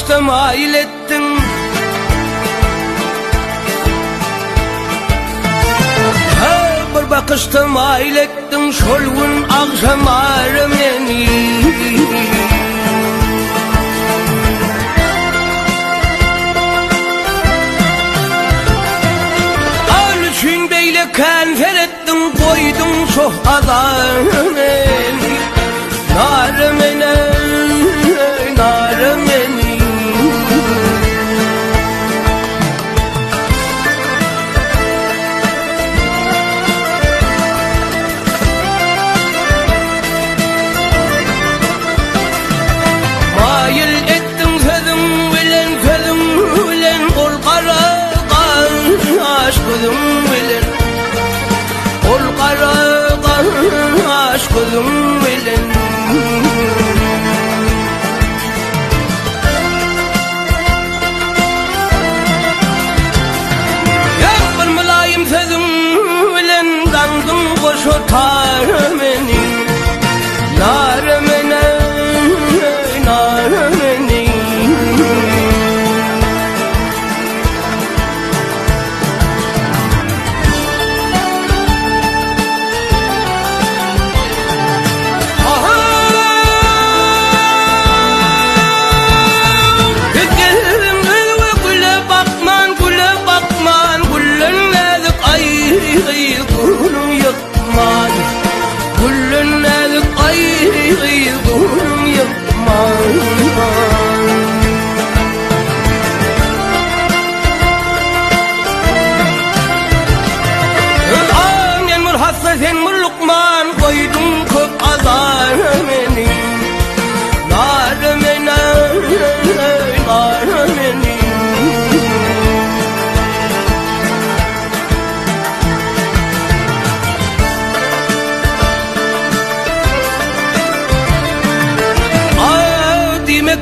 bakışta mail ettin. Bir bakışta mail ettin şol gün akşamarı meni. Al üçün beyle kanfer ettin, koydun çok azar meni. Nar meni, nar meni. Mail ettin sözüm bilen, sözüm bilen, kol kara aşkım bilen, kol kara aşkım bilen. Yak bir mülayim sözüm bilen, dandın koşu tar meni. Nar meni, nar meni. Kullun nazik ay kulun yapman. Amen mur hassa sen mur lukman, koydun köp azar meni. Nar meni, nar meni.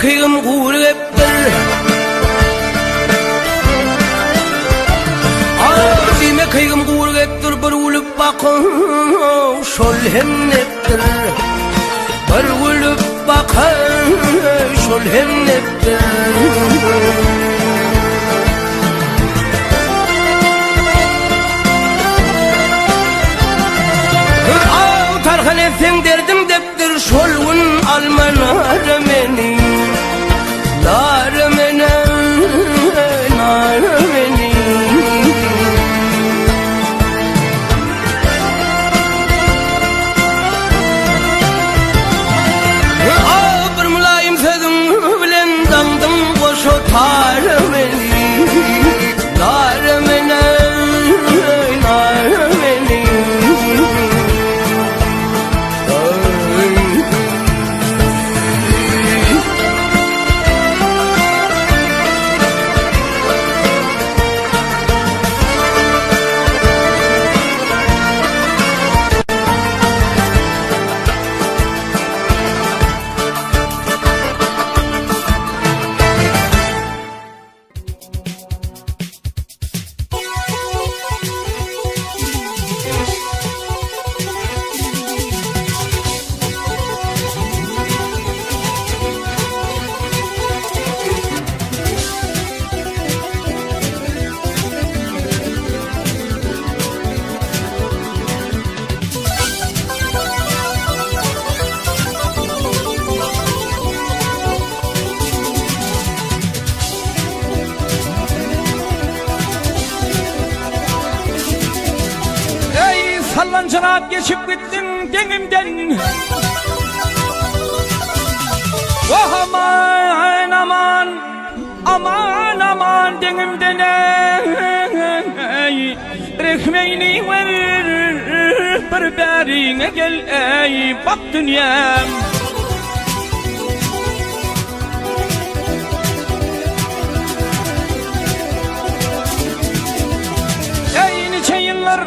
Kıyım gurbettir, dime kıyım gurbettir. Bir ulup bakın şol hennettir, bir ulup bakın şol hennettir. Tarhan etsen derdim deptir, şol gün almanar meni. Nar meni, nar meni. Bir mülayim sözüm bilen, dandım koşu tar meni. Nar meni, nar meni. Sallancırak geçip gittin denimden. Oh aman aman, aman aman denimden. Ey rehmeyni ver, bir berine gel ey bak dünyam. Ey nice yıllar,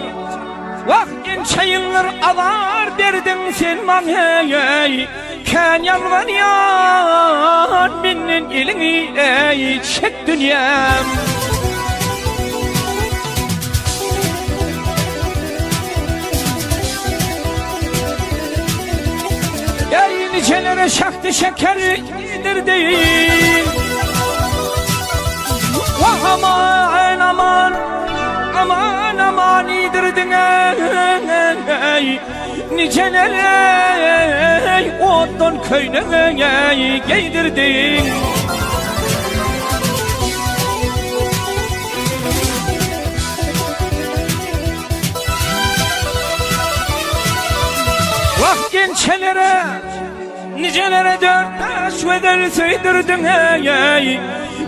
vaktin yıllar alar derdin sen bana ey. Kan yalvar yan minnin ilini ey çek dünyam. Ey nicelere şaktı şeker yedir değil. aman aman aman aman yedirdin ey nicelere ottan köyüne giydirdin. Vah gençlere nicelere dört bedel söydirdin ey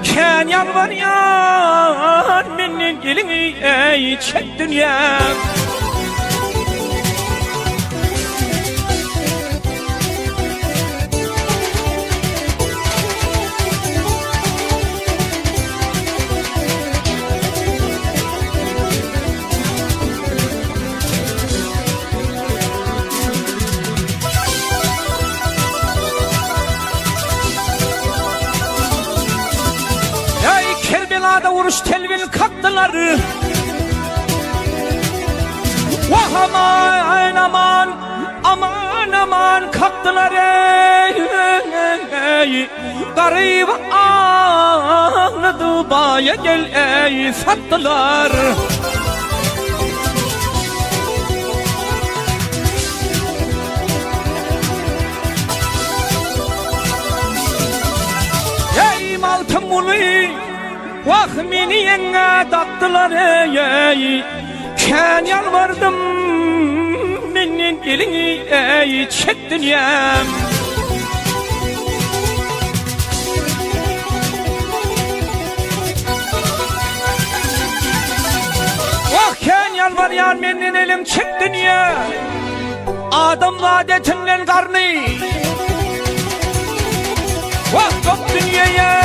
Ken yalvar yar menin elini ey çek dünya. Kerbela'da vuruş telvil kalktılar. Vah aman aman aman aman kalktılar ey garip anladı baya gel ey sattılar. Ey maltım bunu vah beni yenge taktılar ey Ken yalvardım menin elini ey çek dünyam. Vah Ken yalvar yar menin elim çek dünya. Adam adetinden karnı vah top dünyaya.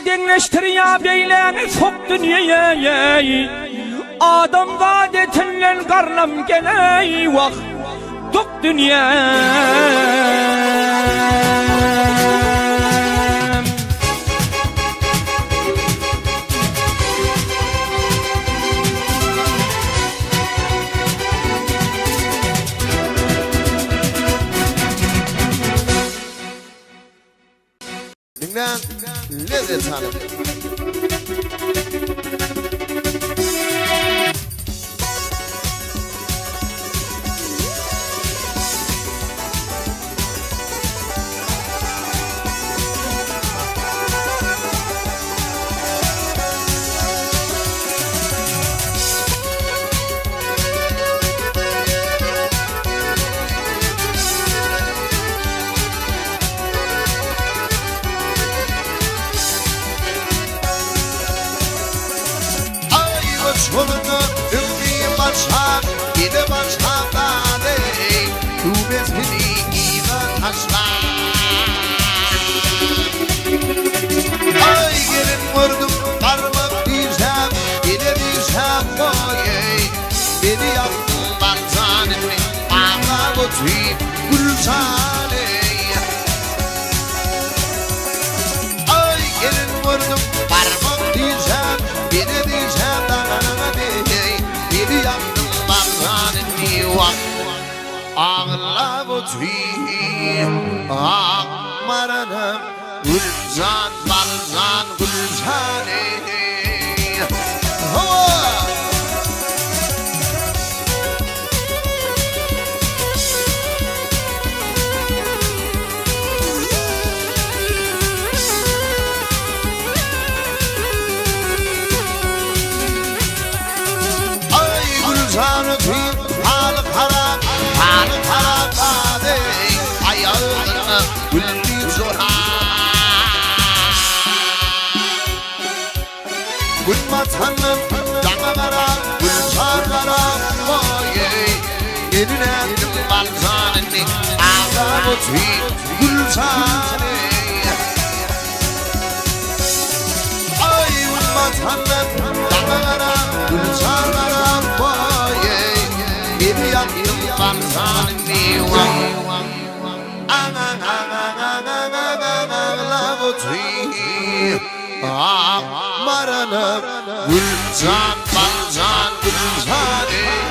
Denleştir ya beyleni sok dünyaya adam vadetinle karnım gene vah tok dünya. Dinlen, lezzet hanım. Çolunu ümmi başlar, yine başlar ey tu bist beni iman taşlar. Ay gelin vurdum parmak diyeceğim, yine diyeceğim boy ey beni yaptın barzanemi, ağla botuyup gülcan ey. Ay gelin vurdum parmak diyeceğim, yine diyeceğim ağla botuyup akmaranım gülcan balcan gülcan ey. Ay gülcan ötüyüp halık haram ayağını güllü zora gül matanım dağlara gül çarlara oy gelin ettim balzanını ağla botuyup gülzanı. Ay gül matanım dağlara gül çarlara oy gelin ettim balzanını. غلابتي مرنا والجان بالجان بالجاني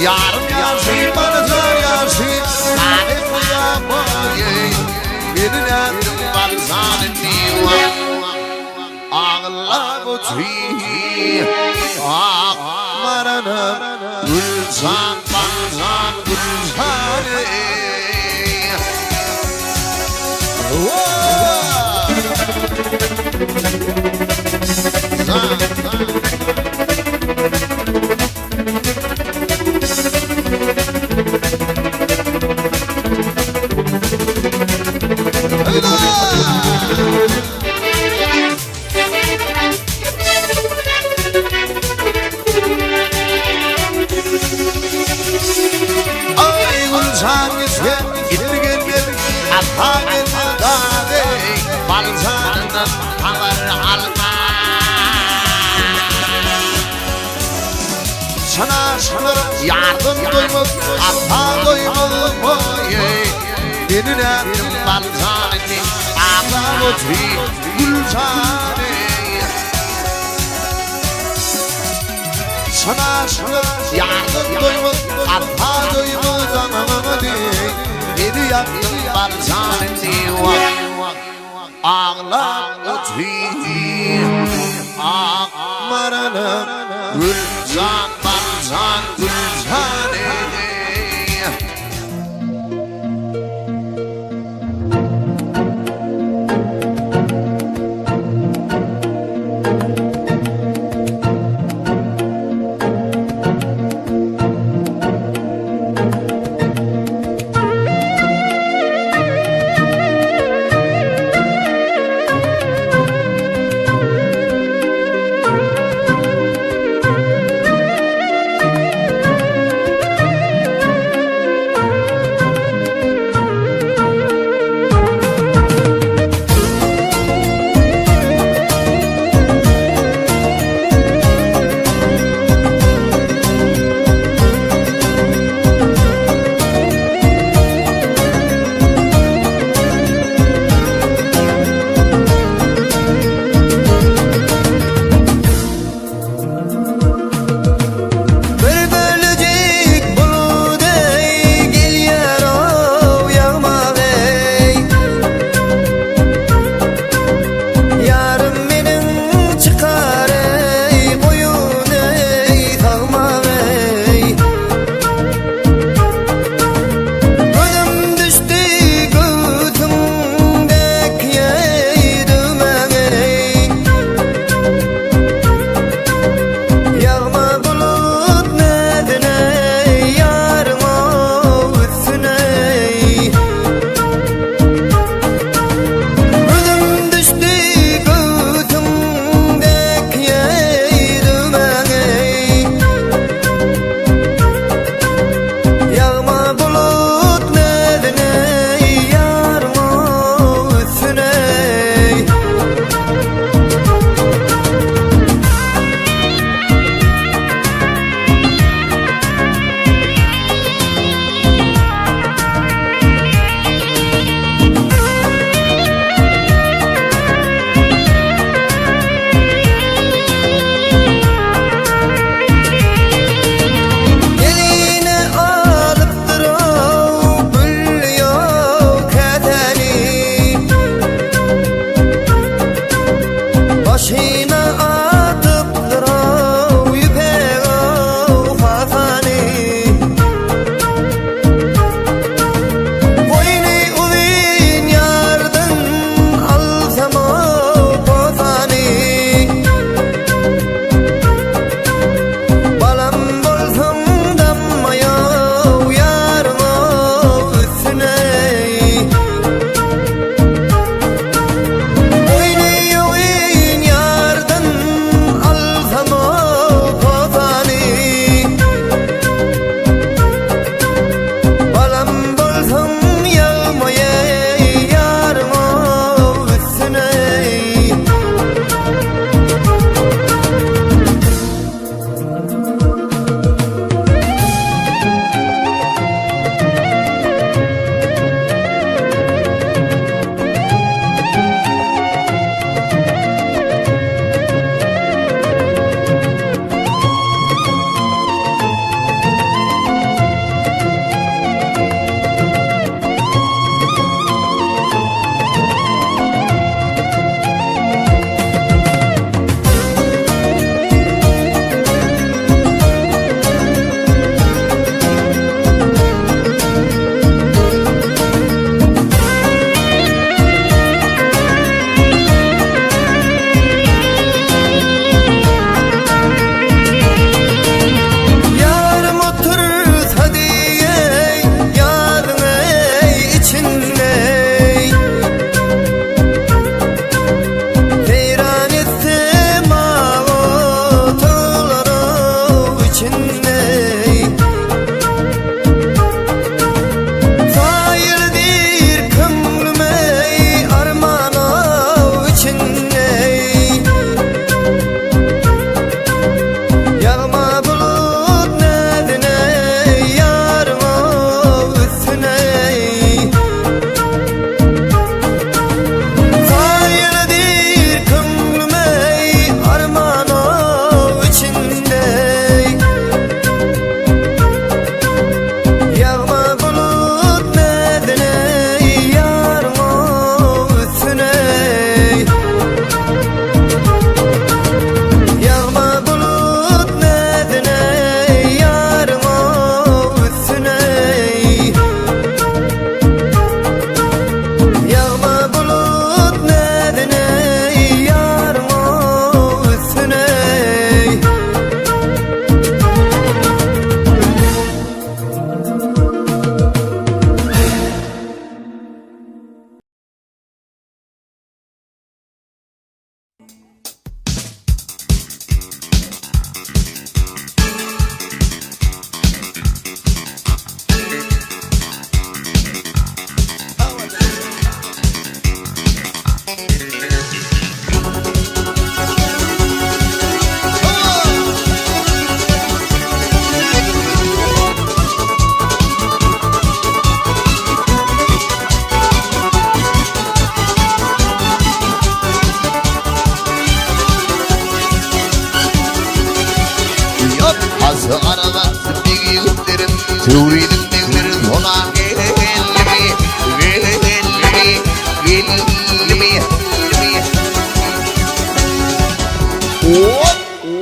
Yarım yaşı bana yaşı Lanet yamayı Benim adım var zannediyor Ağlamatı Akmarana Gülcan banzan gülzane Yardım duymaz, hata duymaz boyu Benim adım balzani, ağlamutri gülzani Sana yardım duymaz, hata duymaz anamadi Benim adım balzani, ağlamutri Akmarana gülzan balzan gülzane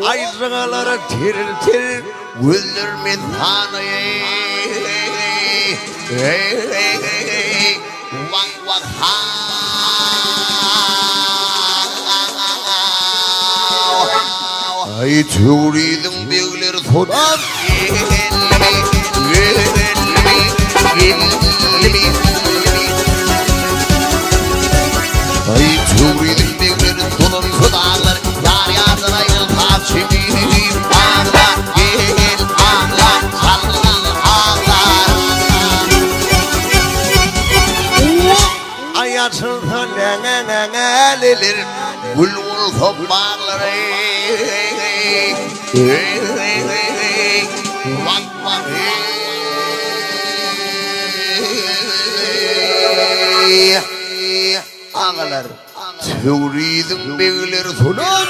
Ayrıgaları tiriltir Güldürme tanıyı Vak vak ha Ay türidim büyükler sodan Ay türidim büyükler sodan sodanlar Yar yardına yıltar çekeyim Ağla gel ağla sallan ağlar Ay açılsa neler Gül vur toplarları Vak vak Ağalar Türidim büyükler sodan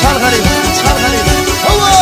Çal garip, çal garip Hava!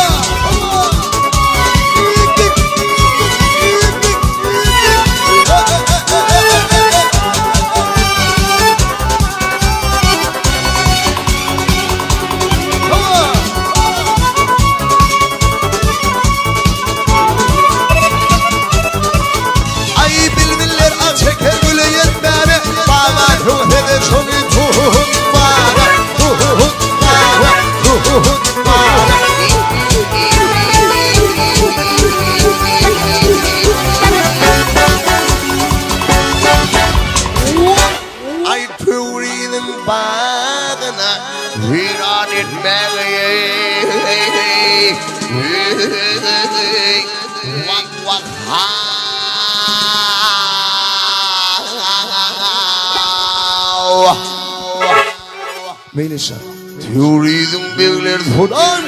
Melisa Türidim büyükler sodan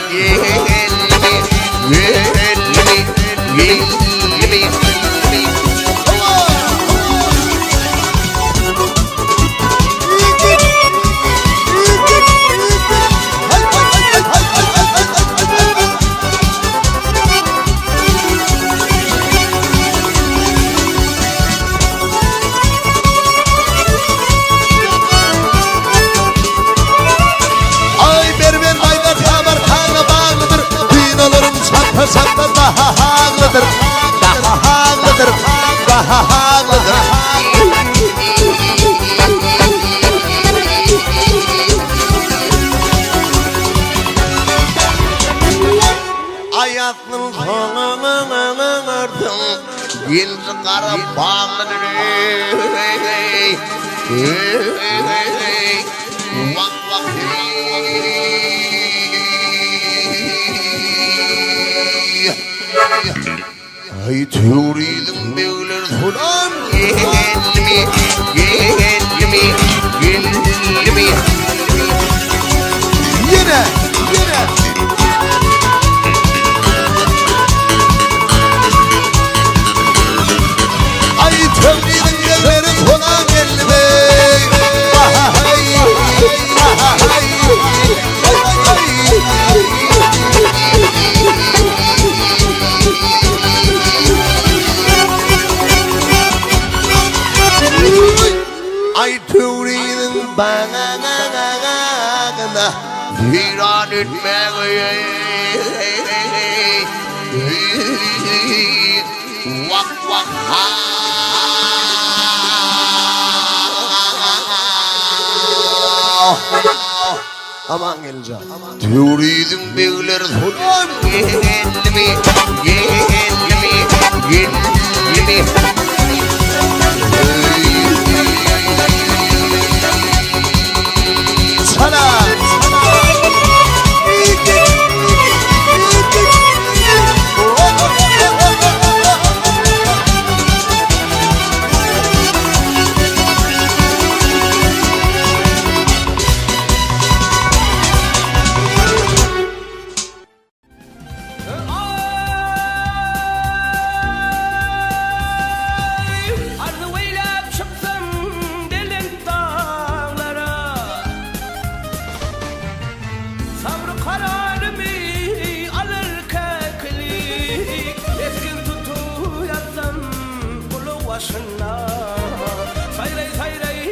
Sakla daha hağlıdır, daha hağlıdır, daha hağlıdır. Hayatın sonunu ördüm, genci kara bağlıdır. Vak vak Ay türidim büyükler sodan Gelme Yine Ay türidim büyükler sodan gelme Ay türidim bana viran etmeyi Vak vak ha Aman geleceğim Türidim büyükler sodan Gelme Salam başına Sayray sayray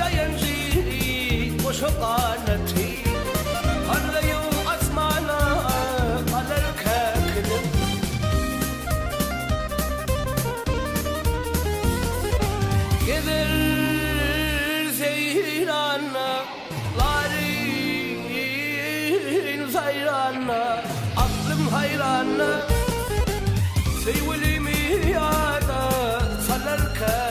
dayancı boşa kanatı Parlayın asmana alır kakılım Gelir zeyrana larin zayrana Aklım hayrana Seyvelimi yada salar kakılım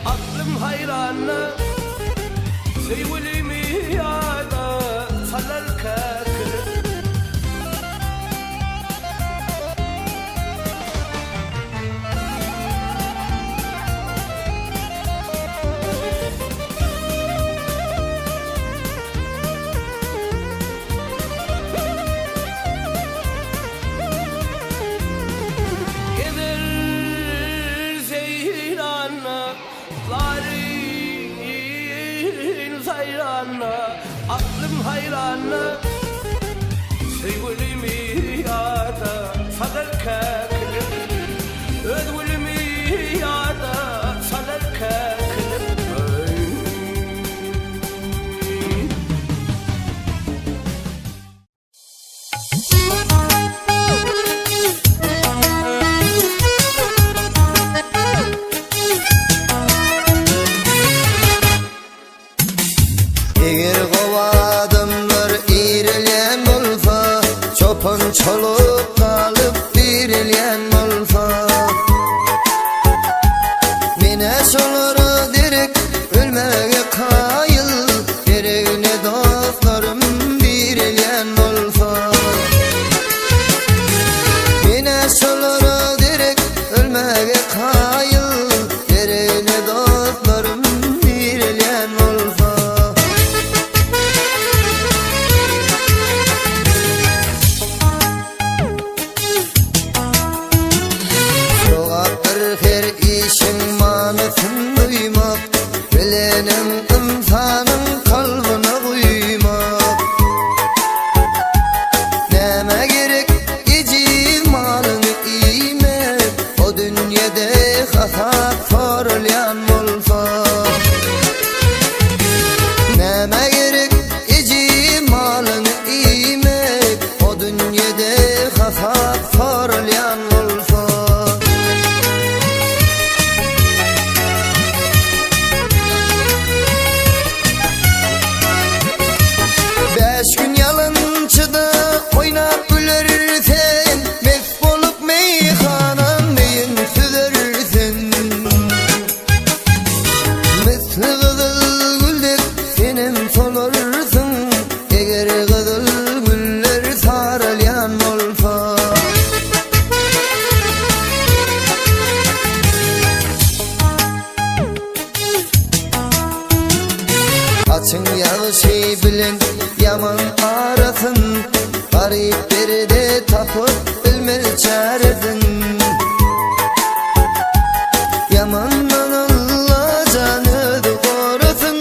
Aklım hayrana Seyvelimi yada salar kakılım Aklım hayrana Seyvelimi yada salar kakılım Özgülümü yada salar kakılım Eğer kovadımlar iğreleyen olsa Çopan çolup kalıp direleyen olsa Mine soluru direk ölmeye kayıl Derevine dostlarım direleyen olsa Mine soluru direk ölmeye kayıl Derevine dostlarım direleyen olsa Her işin manasını duymak Bilenin insanın kalbine uymak Neme gerek geci malını iymek O dünyada hasat sorulayan olsa Neme gerek geci malını iymek O dünyada hasat sorulayan olsa Beş gün yalınçıda oynap gülersen Mest bolup meyhanan beyin süzersin Misli kızıl güldek senin solursun Eğer kızıl güller sarılyan olsa Açın yağışı bilen yaman arasın Garipleri de tapıp bilmez çaresin Yamandan Allah canı korusun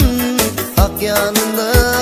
Hak yanında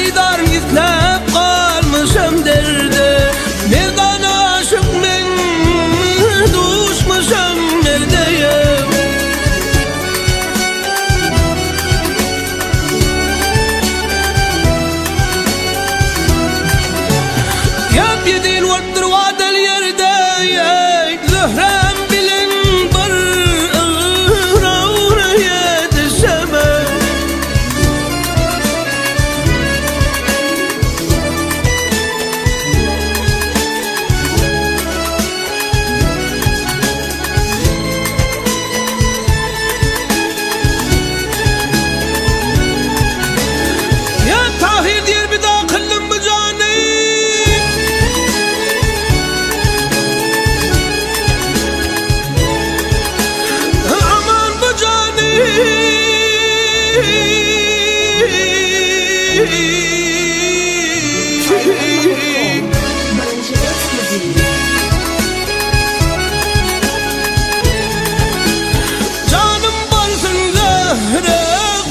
didar yüklep kalmışım derde. Nereden aşık men düşmüşüm neredeyim? Yap yedin vardır vadel yerde. Zührem bilin bir oraya düşemem. Ya Tahir diyer bir daha kıllım bu cani. Aman bu cani. Canım bansın zehre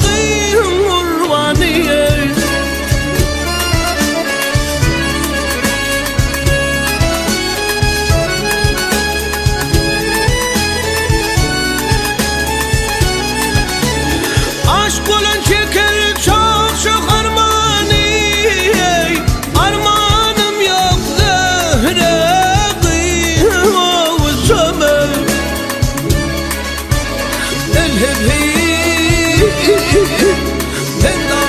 kıyım urvaniye. Aşk olan çeker çok çok armani. Armanım yok zehre kıyavuzamam. Elhebi Enda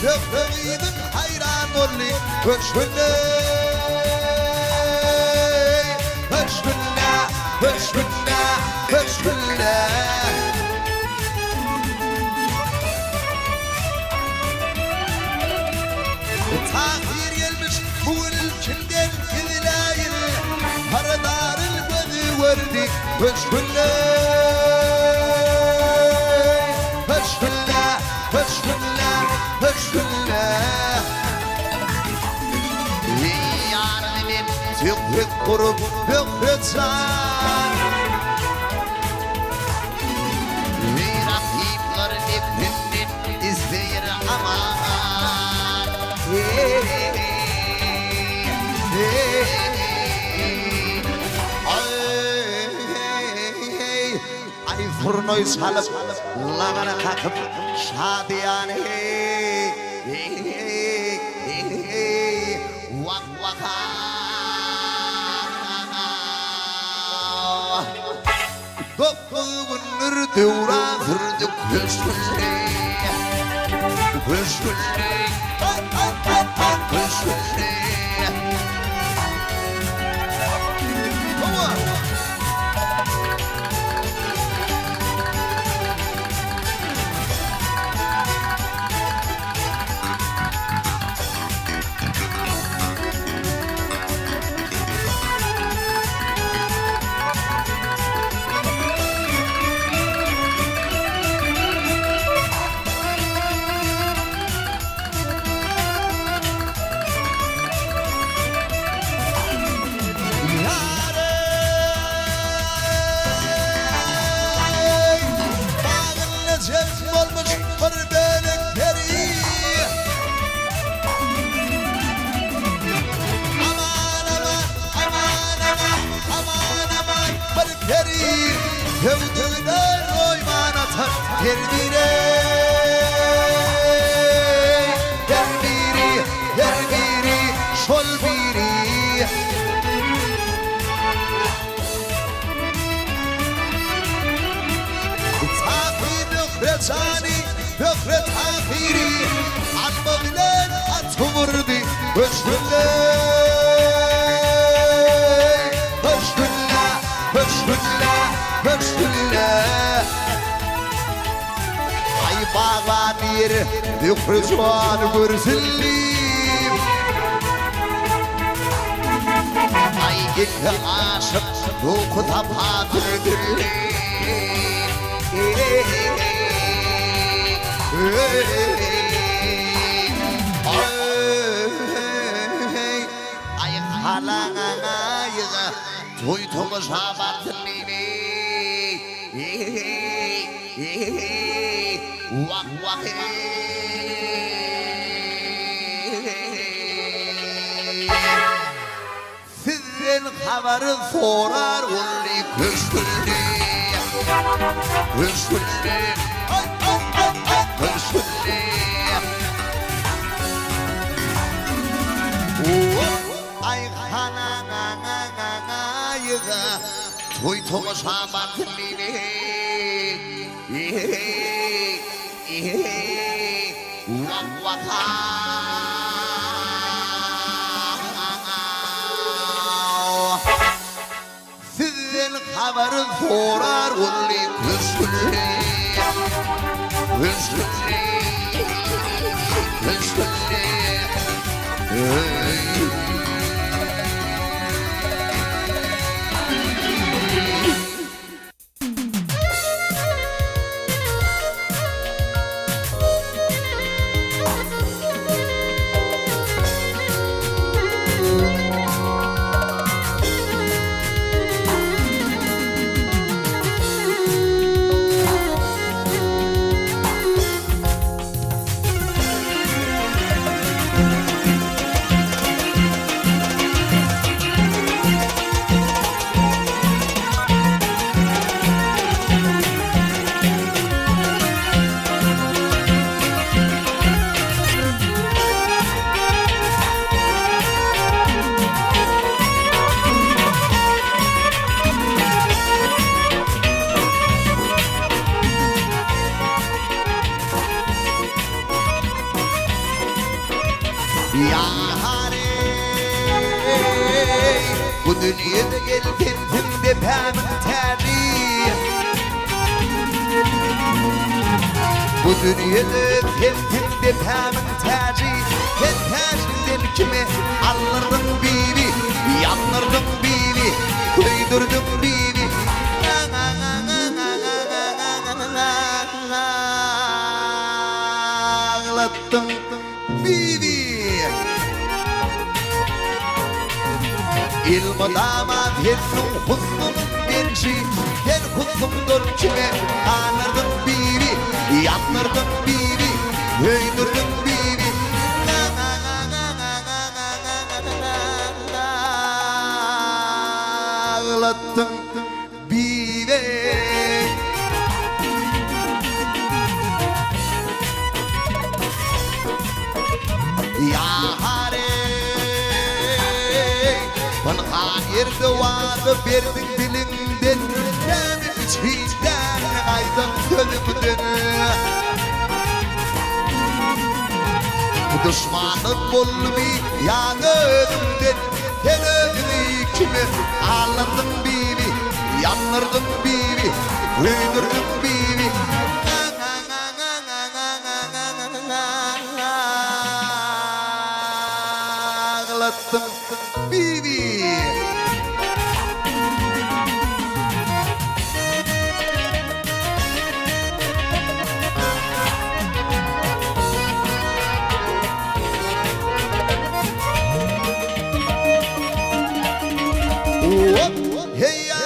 Köprüydüm hayran olli Höşgülle Höşgülle Höşgülle Höşgülle Tahir gelmiş bu ülkümden gidilayın Haradarın gözü verdi Höşgülle Höşgülle Höşgülle Höşgülle Yarın tükrük kurup hükretan Rakiplerin hepimden izleyir aman Ay fırnoyu salıp lagana kakıp şadiyane Vak vaka Dokuz gündür devran sürdük Höşgülle Höşgülle Höşgülle her biri şol biri Tahi nökretani nökret ahiri Atma bilen at vurdu Höştülle Ay bağlanır Nökretani gürzüllim Ay gitti aşık Dokuda patırdırlı Ay halangayıga Toy tomu şabatın nini Vak vak Sizden haberi sorar Ulli köşküllü Köşküllü Köşküllü Ay hanangayıga Toy tomu şabatın nini Vak vak Sizden haberi sorar Ulli köşküllü Köşküllü Köşküllü Ya hare Bu dünyada geldim de pembe terli Bu dünyada geldim de pembe terli Ben terlinden kime alırdım bibi Yanırdım bibi Koydurdum bibi Ağlattım bibi İlmi damat hesum husnum benşi Gel husnumdur kime anırdım bibi Yanırdım bibi Öydürdüm bibi Ağlattım bibi Ya hare Bana hayır duadı verdin dilinden Ben içinden aydan sözümden Düşmanın bulmi yanımden Sen özünü kimi ağladım bibi Yanırdım bibi Öldürdüm bibi Ağlattım bibi Hey ya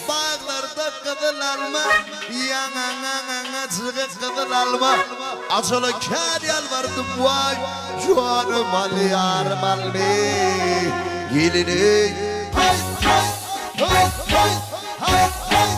Bağlarda kızıl alma Yanana çıkı kızıl alma Açılı kâr yalvardım vay Canım al yarım al Gelini hey, hey, hey, hey.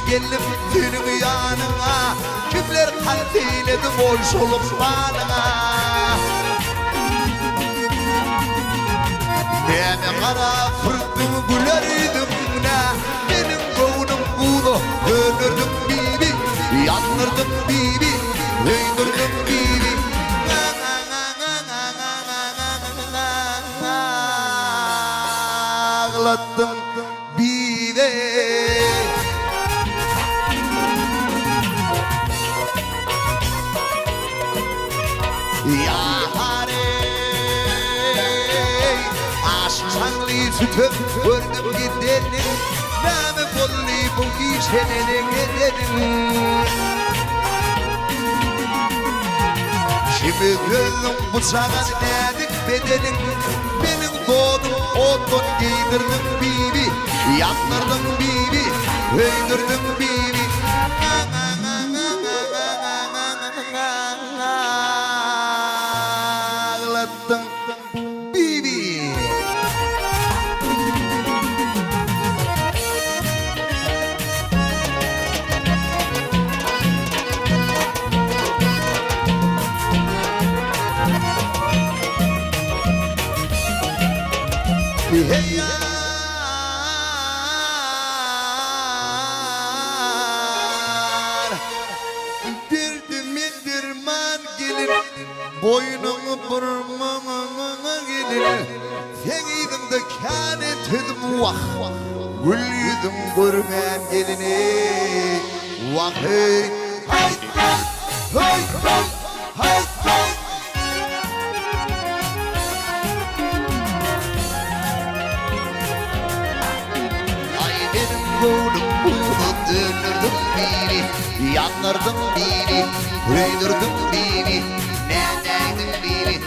Gelip senin yanına kimler kalbiyledi boş olup bana beni kara fırtın gülerdim ne benim koğunum buğdu dönürdüm bibi yanırdım bibi döndürdüm bibi ağlattım bibi Ya harey aşksanlı sütüm gördüm gidelim Nâme bolli bu işenene gidelim Şimdi gözüm bıçağın nedik bedelim Benim doğdum odun giydirdim bibi Yandırdım bibi, öldürdüm bibi Bibi hey ya Derdime derman gelir Boynumu burmama gelir Sen idim de kâne tedim vah Gül yüzüm görmen gelini Vah hey Hay hay hay hay hay Ay benim gönlüm bunu dönürdüm biri Yanırdım biri Öldürdüm biri Neredeydim biri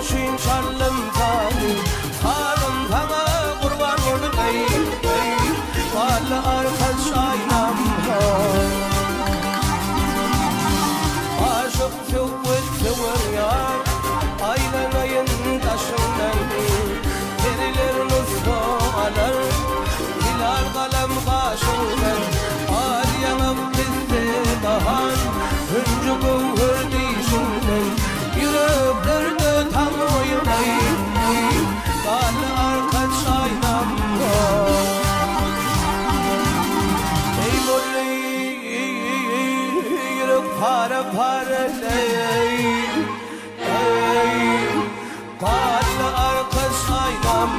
Şoşun şarlım tanım Tanım sana kurban oldum ey ey Varlı arkadaş aynam Aşık tüvvet tüver yar Aylanayın taşından Deriler nusfalar Hilal kalem kaşından Al yanıp bizde bahar Hüncü gövhür dişinden Yüreklerde tam oynay Varlı arkadaş aynam Ey molli yürek para para ey Varlı arkadaş aynam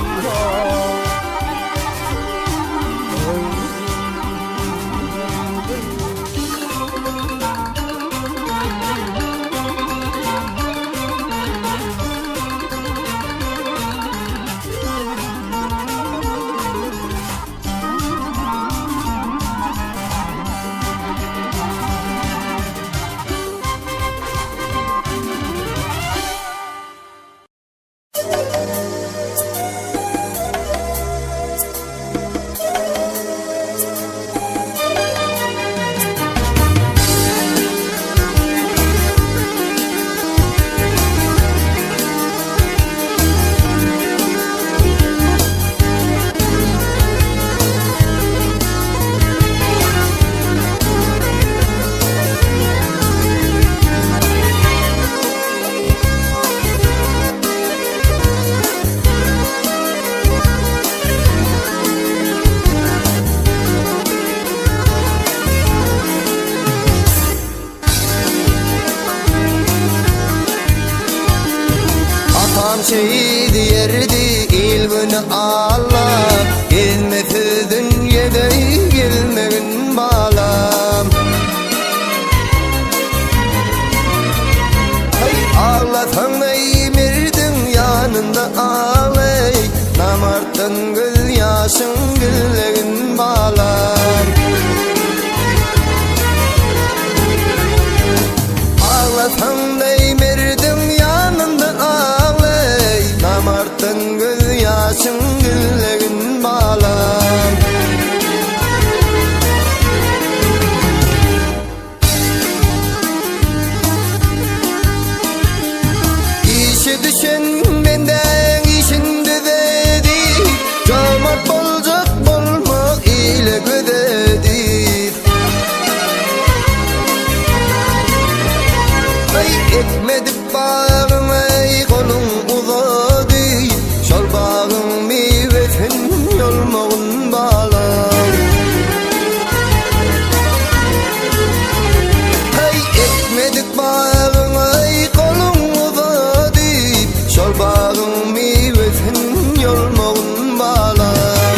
Şehit yerdi ilmini Allah Gelmesi dünyada gelmegin balam Hey ağlasan da imirdin yanında ağlay Namartın göz yaşın güllegin balam Ağlasan da imirdin yanında ağlay Namartın göz yaşın güllegin balam İşi düşen benden işinde dedi Cömert bolacak bolmak ile gödedir Ay ekmedik bağın ay kolun uzadı Şol bağın meyvesin yolmağın bağlar Ay ekmedik bağın ay kolun uzadı Şol bağın meyvesin yolmağın bağlar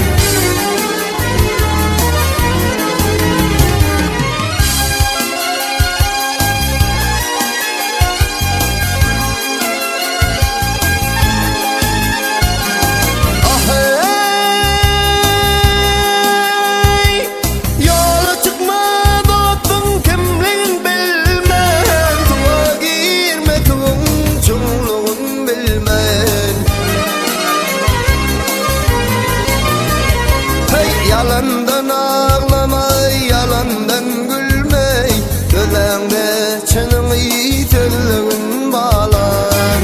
Yola çıkma dostum kimliğin bilmen Tuğa girme tuğun çumluğun bilmen Hey yalandan ağlama yalandan gülme Gözlerinde çınım yitirliğin bağlar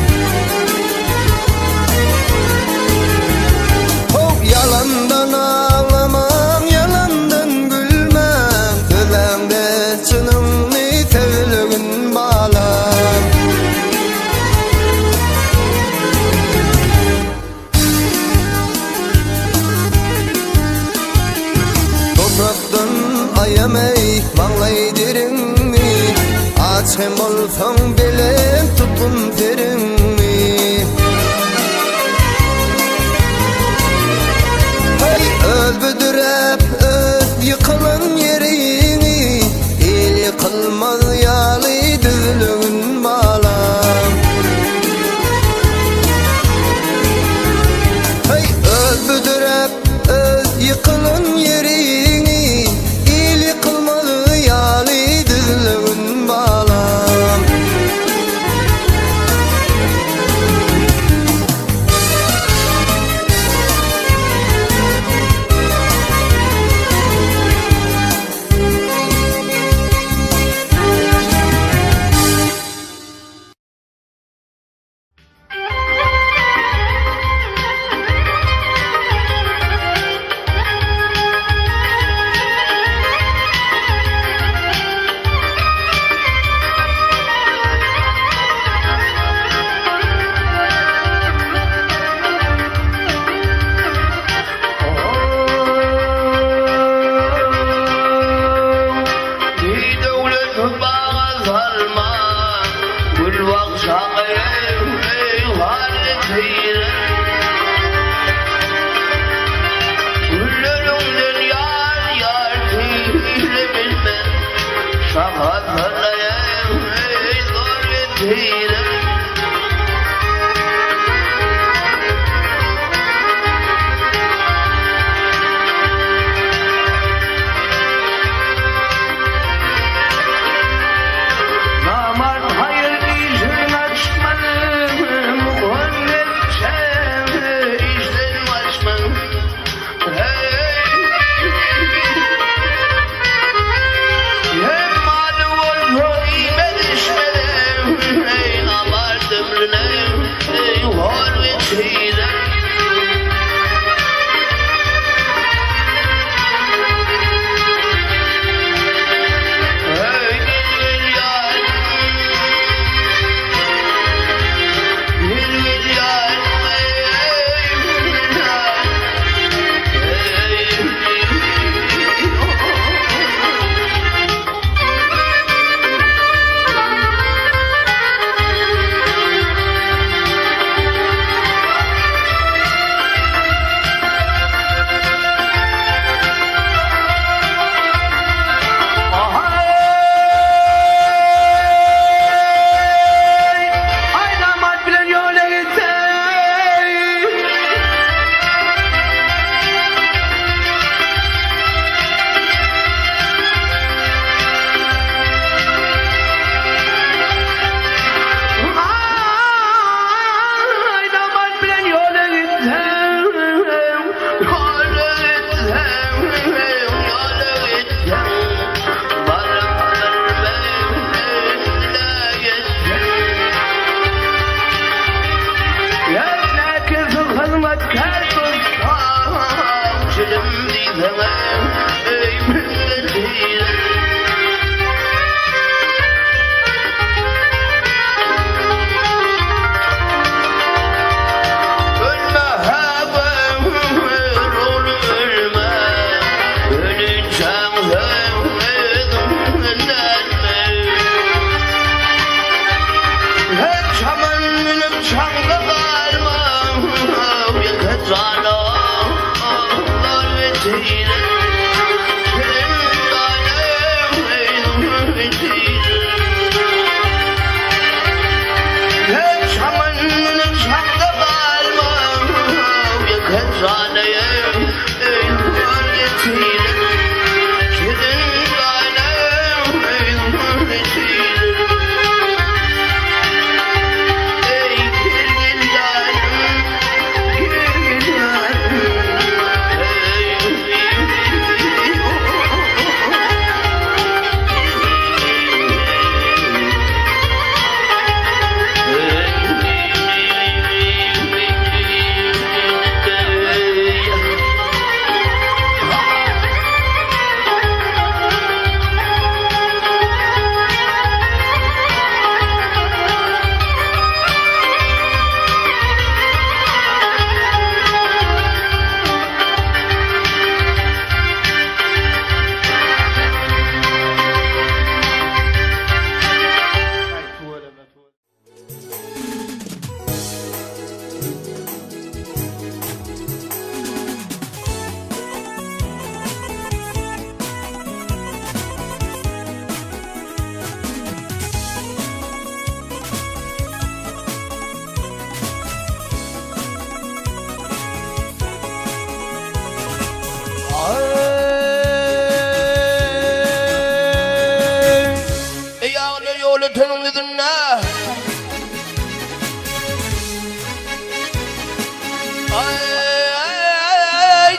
Oh yalandan ağlamam yalandan gülmem Gözlerinde çınım yitirliğin bağlar Topraktan ayamay mağlaydirinmi Aç hem bolsan belen tutun terimmi Hey öldürüp öz yıkılan yerini El yıkılmaz yalı düzlüğün bağlam Hey öldürüp öz yıkılan yerini El yıkılmaz yalı düzlüğün bağlam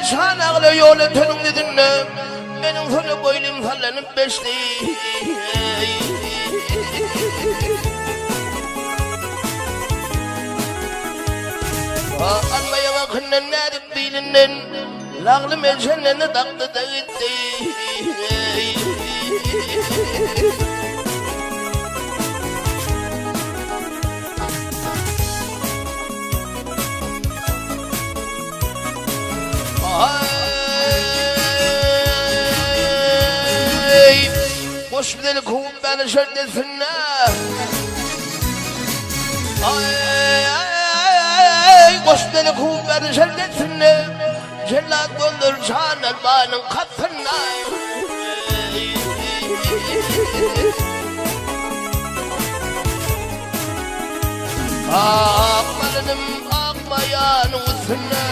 Çanaklı yolu tönümlü dinle. Benim sonra boylum sallanıp beşti. Almaya bakınnen nedik bilinden. Lağlı meçenlerini taktı da gitti. Boş bir delik kovun beni şerdesinler. Boş bir delik kovun beni şerdesinler. Cellat doldur çan elbanın kapına. أقبلنم أقميان وسنة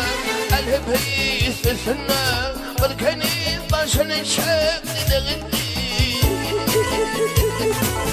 الهب هيس سنة والكنيس باشن الشاك لدغدي الهب هيس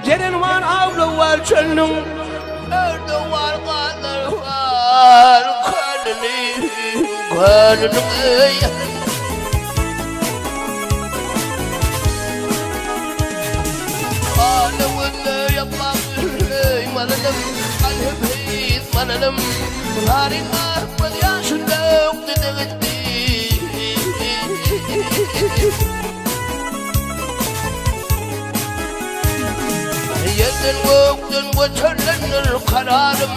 Cerenwan avluwal çölnün Erdoğan kadar var Kanını Ağlımını yapmak Mananım Alhebeyt mananım Harika bir yaşında Ukdede gitti Yerden gökten götürlenir kararım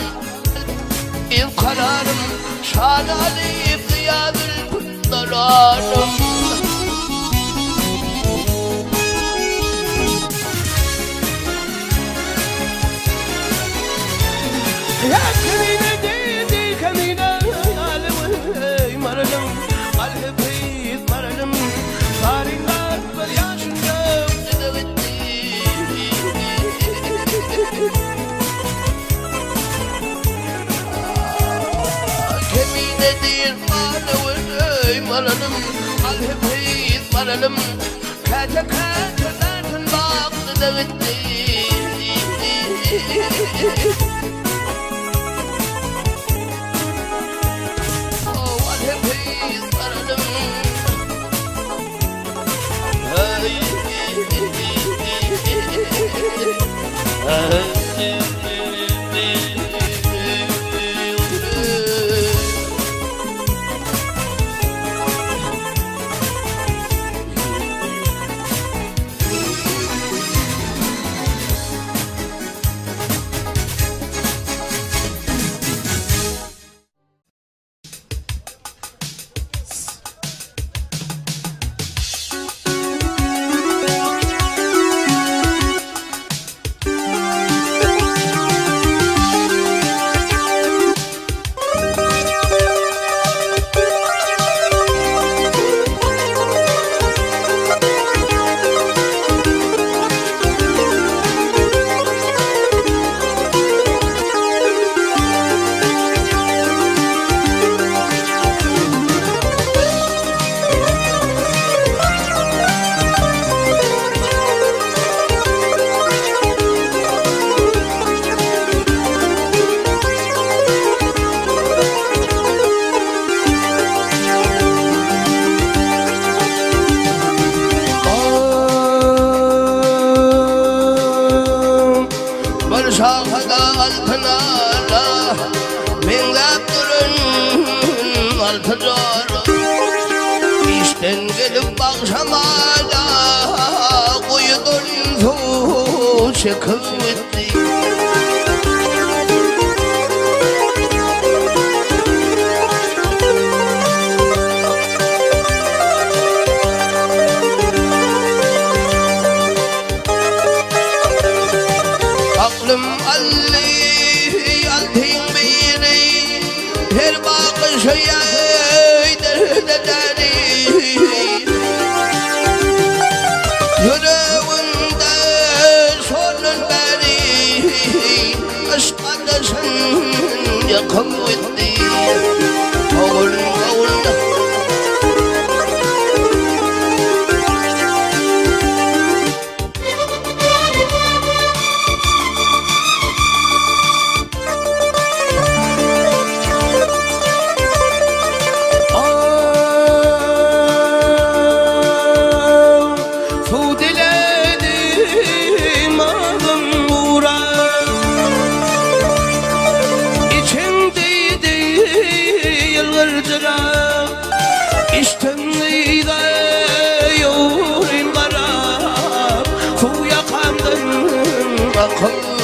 kararım Şan Ali kıyadır pınlararım Kemine dedi kemine Alevey maralım Alhebeyt maralım Tarihler bir yaşında Ukdede gitti Keminedir alevey maralım Alhebeyt maralım Kete kete dertin baktı da gitti Alhebeyt maralım Şahada altınara Minglap durun altınara İşten gelip akşamada Kuyudun su çıkıp gitti Aklım alli altın biri her bakışıya derdederi yüreğimde sonun beri aşk ateşin yakıp gitti Oğul oğul İçimde dirdiler İştemliyde yoğurin garap Fu yakamdın akıttı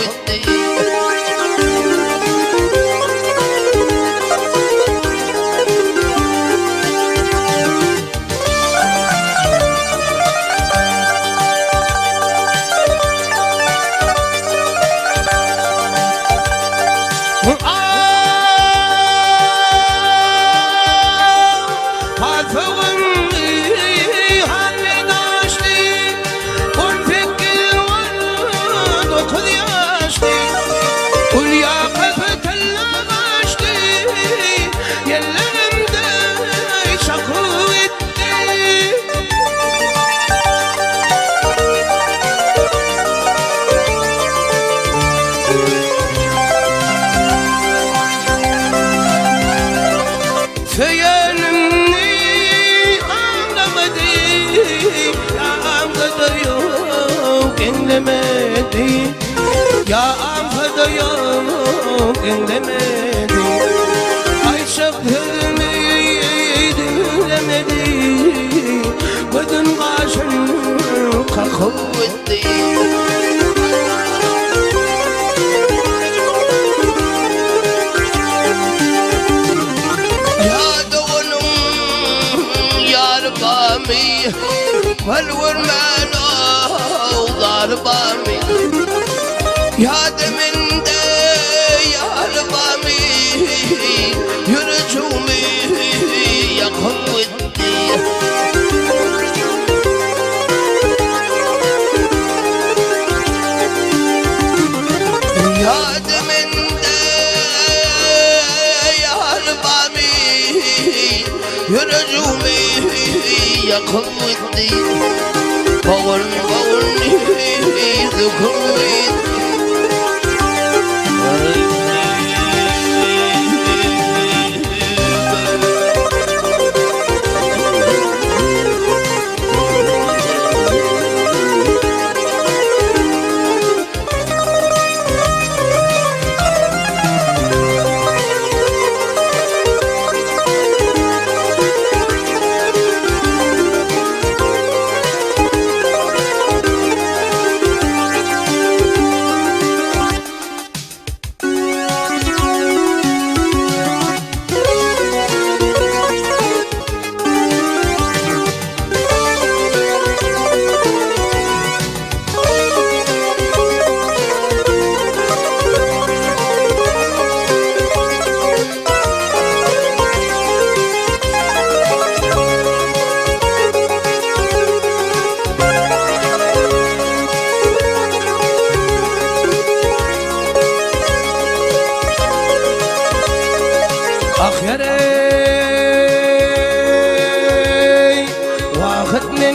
Ya amfada yok dinlemedi Ayşak hürmeyi dinlemedi Bütün kaşın kakıttı Ya doğunum yar bami Velvurmen ağlar bami Yadımında yarbami Yürücümü yakıttı Yadımında yarbami Yürücümü yakıttı Bağır bağır zıkkıttı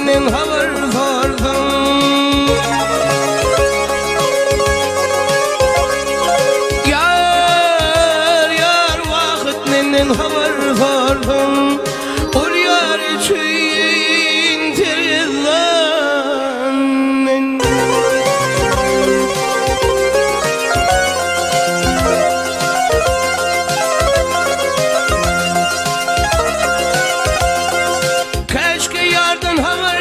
من هور فردم yar vakit من هور فردم قل yar için tirizan keşke yardan haber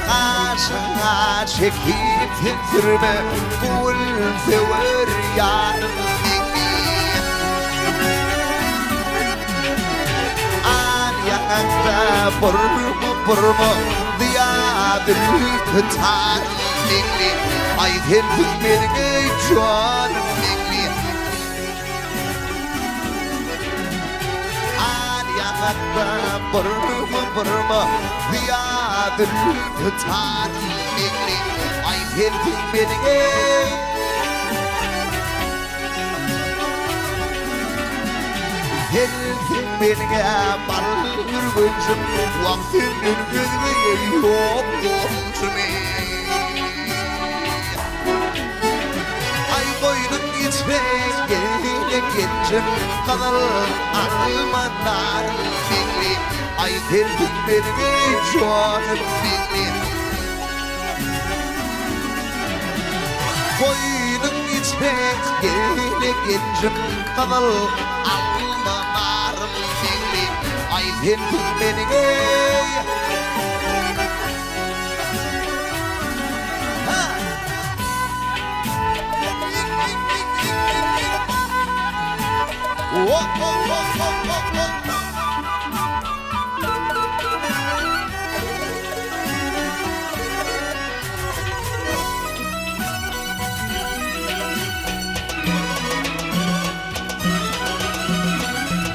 Kaşına çekip titreme Kul sever yarım An yanakta burma Diyadır kıtar Ayden tümberge canım An yanakta burma Diyadır kıtar Ayden tümberge Helsin benimle barır bıçım Vaktinin gözüne yok yolcumi Ay boynun içine gele geçim Kanal almanar beni Ay helsin benimle canım beni Boynun içine gele geçim Kanal almanar beni Ay helsin benimle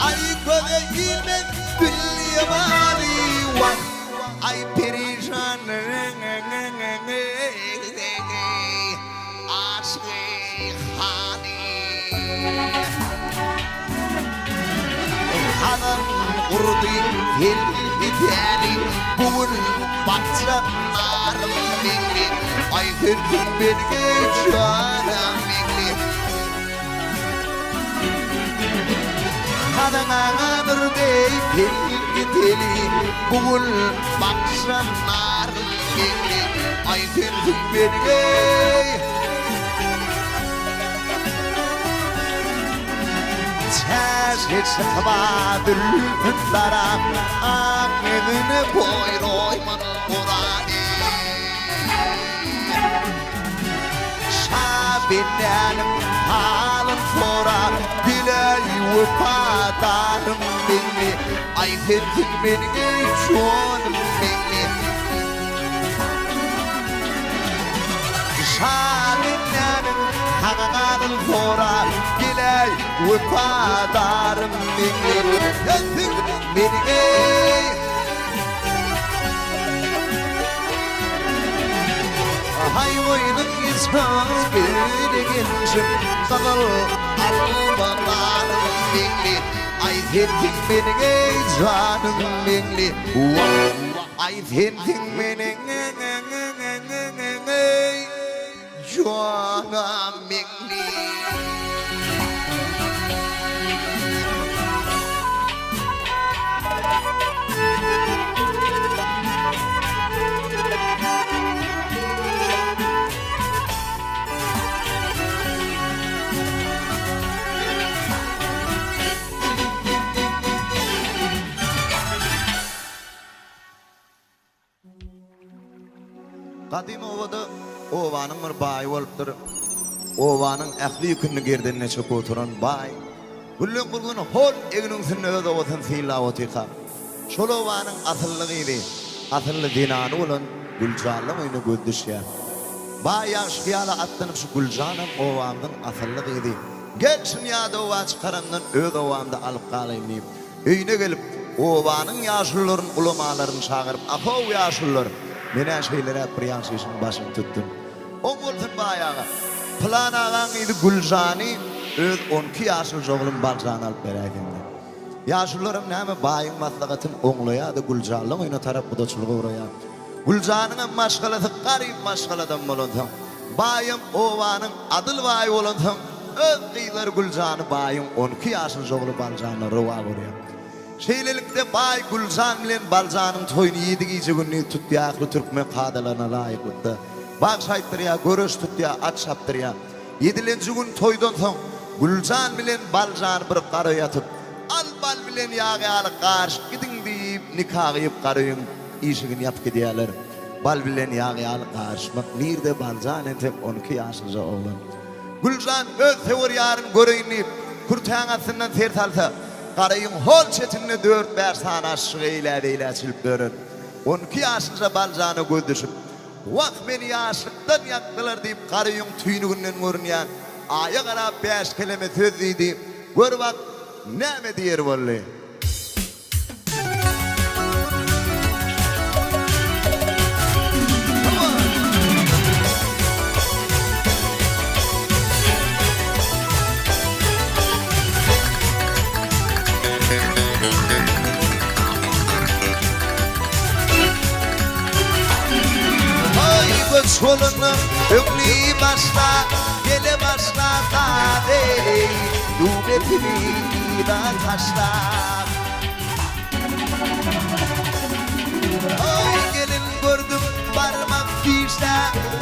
Ay kolayime bilyamani wan ay perişan aşkı hani Hanım kurdu hil gideni bugün bakçalarım beni ay hırdım beni canım beni Hanım dey hil gideni bugün bakçalarım beni ay hırdım beni Hiç tabadır hıtlara Akmedine boyroyman kurani Şabinenim halın sonra Bileyi vefadarım beni Ay hırdım beni canım beni Şabinenim halın sonra Bileyi vefadarım beni Yazdın beni Hay boynum ismaz geri gençim Kanal almalarım beni Ay tendin beni canım beni Ay tendin beni canım beni Kadim ovada ovanın bir bayi olupdur. Ovanın ähli günni gerdenine çöp oturan bayi. Güllün bulgun hol eginin sünne öde otan sıyla otika. Şol ovanın asıllığıydı. Asıllı dinanı olan Gülcan'la oyunu göddüşya. Bayi yaşkiyala atlanıp şu Gülcan'ın ovanın asıllığıydı. Geçin yadı ova çıkarandan öde ovamda alıp kalayım. Öyüne gelip ovanın yaşlıların ulamaların çağırıp ahov yaşlılar. Menen şeylere bir yansışın başını tuttum. O olsun bayağı. Plan ağan idi Gülcan'ı öz 12 yaşlı oğlum Balcan'ı alıp berekindi. Yaşlılarım näme bayın maslahatım oňlaýa da Gülcan'la oyna tarap budaçylygy uğraýar. Gülcan'ın maşgalası garip maşgaladan bolandyň. Bayım owanyň adyl baý bolandyň. Öz gyýlar Gülcan'ı bayın 12 yaşlı oğlu Balcan'la rowa görýär. Şeylelikde bay Gülcan bilen Balcan'ın toyunu yedi gece günü tutuyaklı Türkmen kadalarına layıklıkta. Bak şayttır ya, görüş tut ya, at şaptır ya. Yedilenci gün toydan son Gülcan bilen Balcan bir karı yatıp al bal bilen yağı alıp karşı gidin deyip nikah yiyip karıyın işini yapıp gidiyorlar. bal bilen yağyal karşımak nirde balcan etem 12 yaşınca oğlan. Gülcan öz sevur yarın göreyinip kurtağasından ter talsa qarayın hol çetinne 4-5 sana aşık eyle açılıp dörün. 12 yaşınca balcanı gözdüşüp vaq meni yaşlıktan yaktılar deyip qarayın tüynüğünden görünýän aya qarap 5 kelime söz deydi. Gör bak näme diýer bolly. Solunu ökli başla, gele başla tade Dubetini da taşla Oy gelin gördüm parmak dişte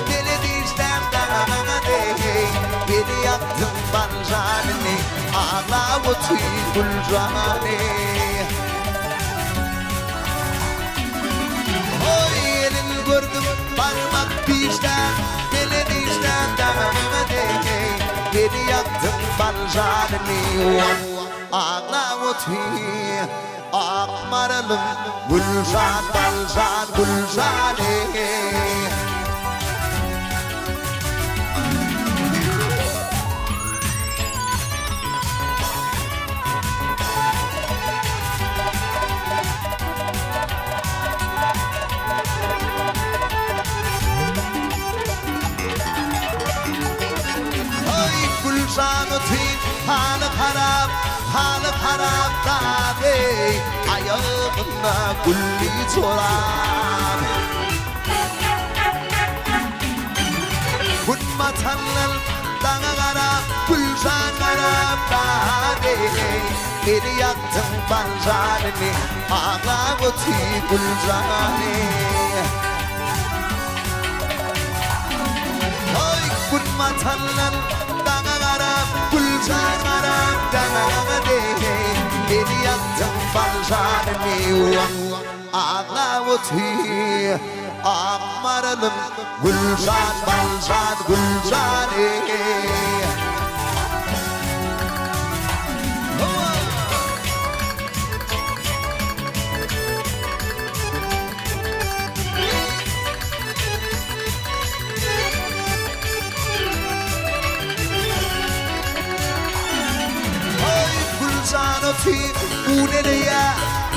Gele dişten dağına dey Beni yaktın balcanını Ağla o tüy bulcanı Oy gelin gördüm parmak dişten Gele dişten dağına dey Beni yaktın balcanını Ağla o tüy Akmaralım Gülcan balcan gülcane Ay gülcan ötün halı harap dade ayağına gülli çoran Kunma tanlal dana garap gülcan garap dade Beni yaktın balcanını ağla ötü gülcanı Ay kunma tanlal dana garap gülcan garap dana dey Beni yaktın balcanını ağla ötü akmaralım gülcan balcan gülcanı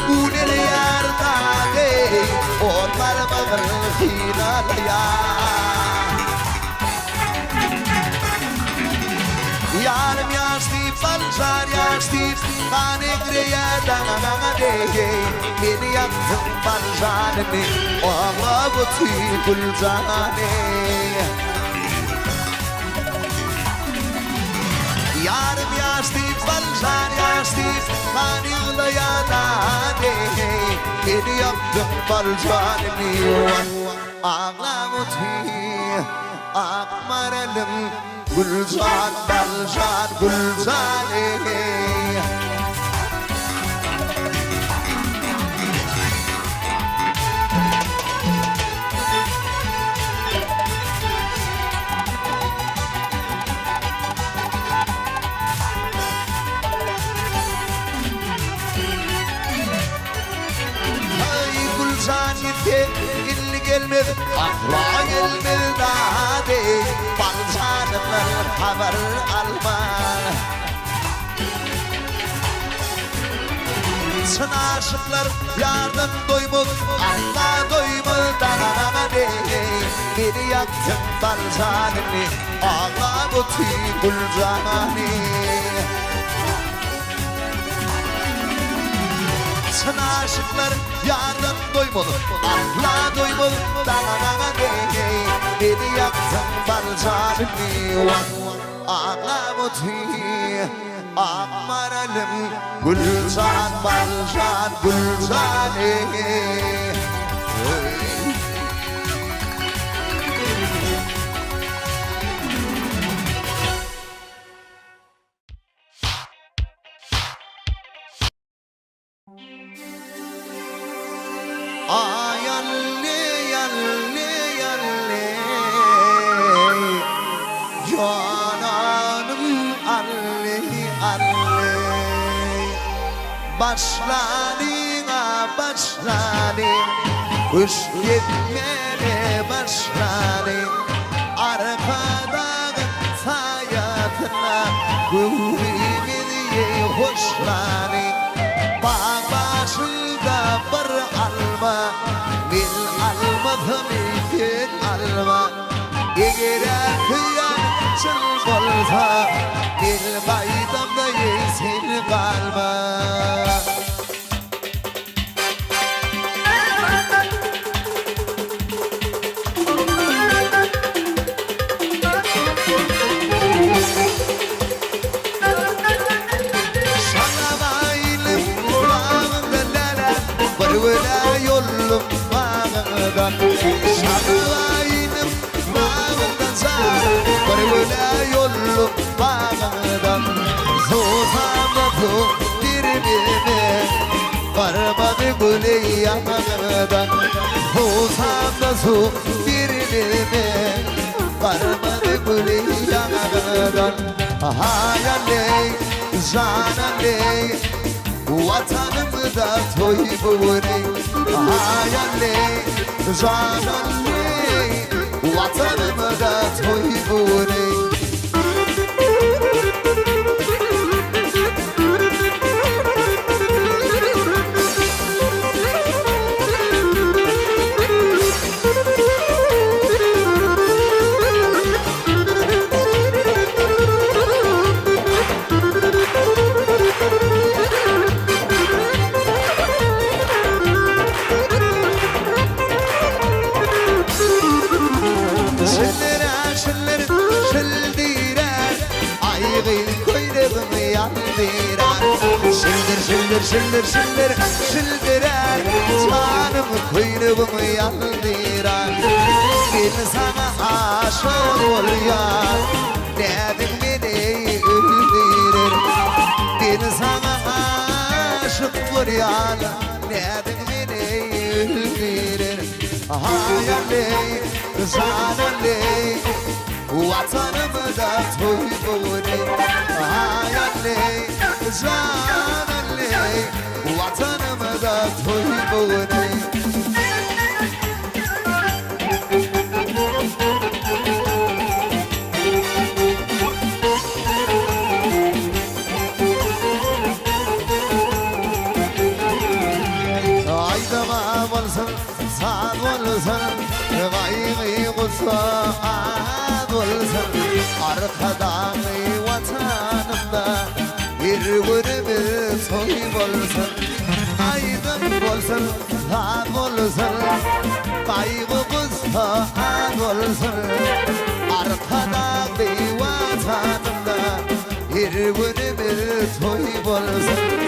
Unele yar dade Onlar mağır hilal ya Yarım yaştip balcar yaştip Kanegre yardana dey Beni yaktın balcanını Ağla bu tüy gülcanı Yarım yaştip balcar yaştip Kanegre yardana dey Beni yaktın balcanını Ağla bu tüy akmaralım Gülcan, balcan, gülcane Ay gülcan gitti, illi gelmedi Akla gelmedi dade Balcanımdan haber alma Sana aşıklar yardan doymul Allah doymul dana dey Beni yaktın balcanını Ağla bu tüy gülcanı Sana aşıklar yardan doymul Allah doymul dana dey Beni yaktın balcanını Ağla bu tüy akmaralım Gülcan balcan gülcanı Ay anne başladı kuş gitmeye başladı arkadan hayatına gülümüne hoşlandı bağ başında bir alma bil almadım iken alma eğer kıyaçın bolsa bil baydamda yesin kalma. Vela yolum bağdan Şabayınım bağdan sar Vela yolum bağdan Zozamadı birbirine Varmadı güle yandan Zozamadı birbirine Varmadı güle yandan Hayaley, canaley Vatanımda toy buri hayaley canaley vatanımda toy buri Şıldır şıldırar canım kuyruğumu yandırar ben sana aşık oluyor dedim beni öldürür ben sana aşık oluyor dedim beni öldürür hayaley canaley vatanımda toy buri hayaley canaley vatanımda toy buri aydama bolsun sağ bolsun gayri kusat bolsun arkadan vatanımda bir günümüz toy bolsun aydın bolsun sağ bolsun kaygı kusat bolsun arkadan vatanımda bir günümüz toy bolsun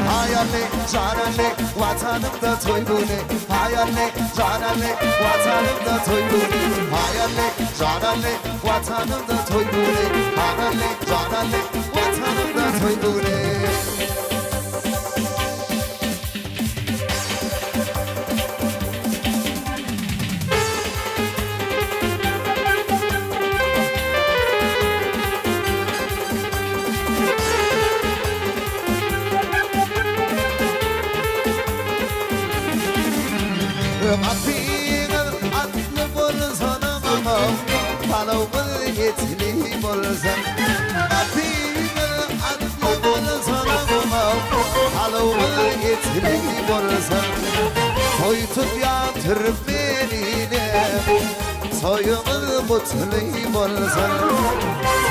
hayaley canaley vatanımda toy buni hayaley canaley vatanımda toy buni hayaley canaley vatanımda toy buni hayaley canaley vatanımda toy buni atlı bolsan ama palavul etli bolsan atlı bolsan ama palavul etli bolsan soytup yatırıp benine soyumu mutlu bolsan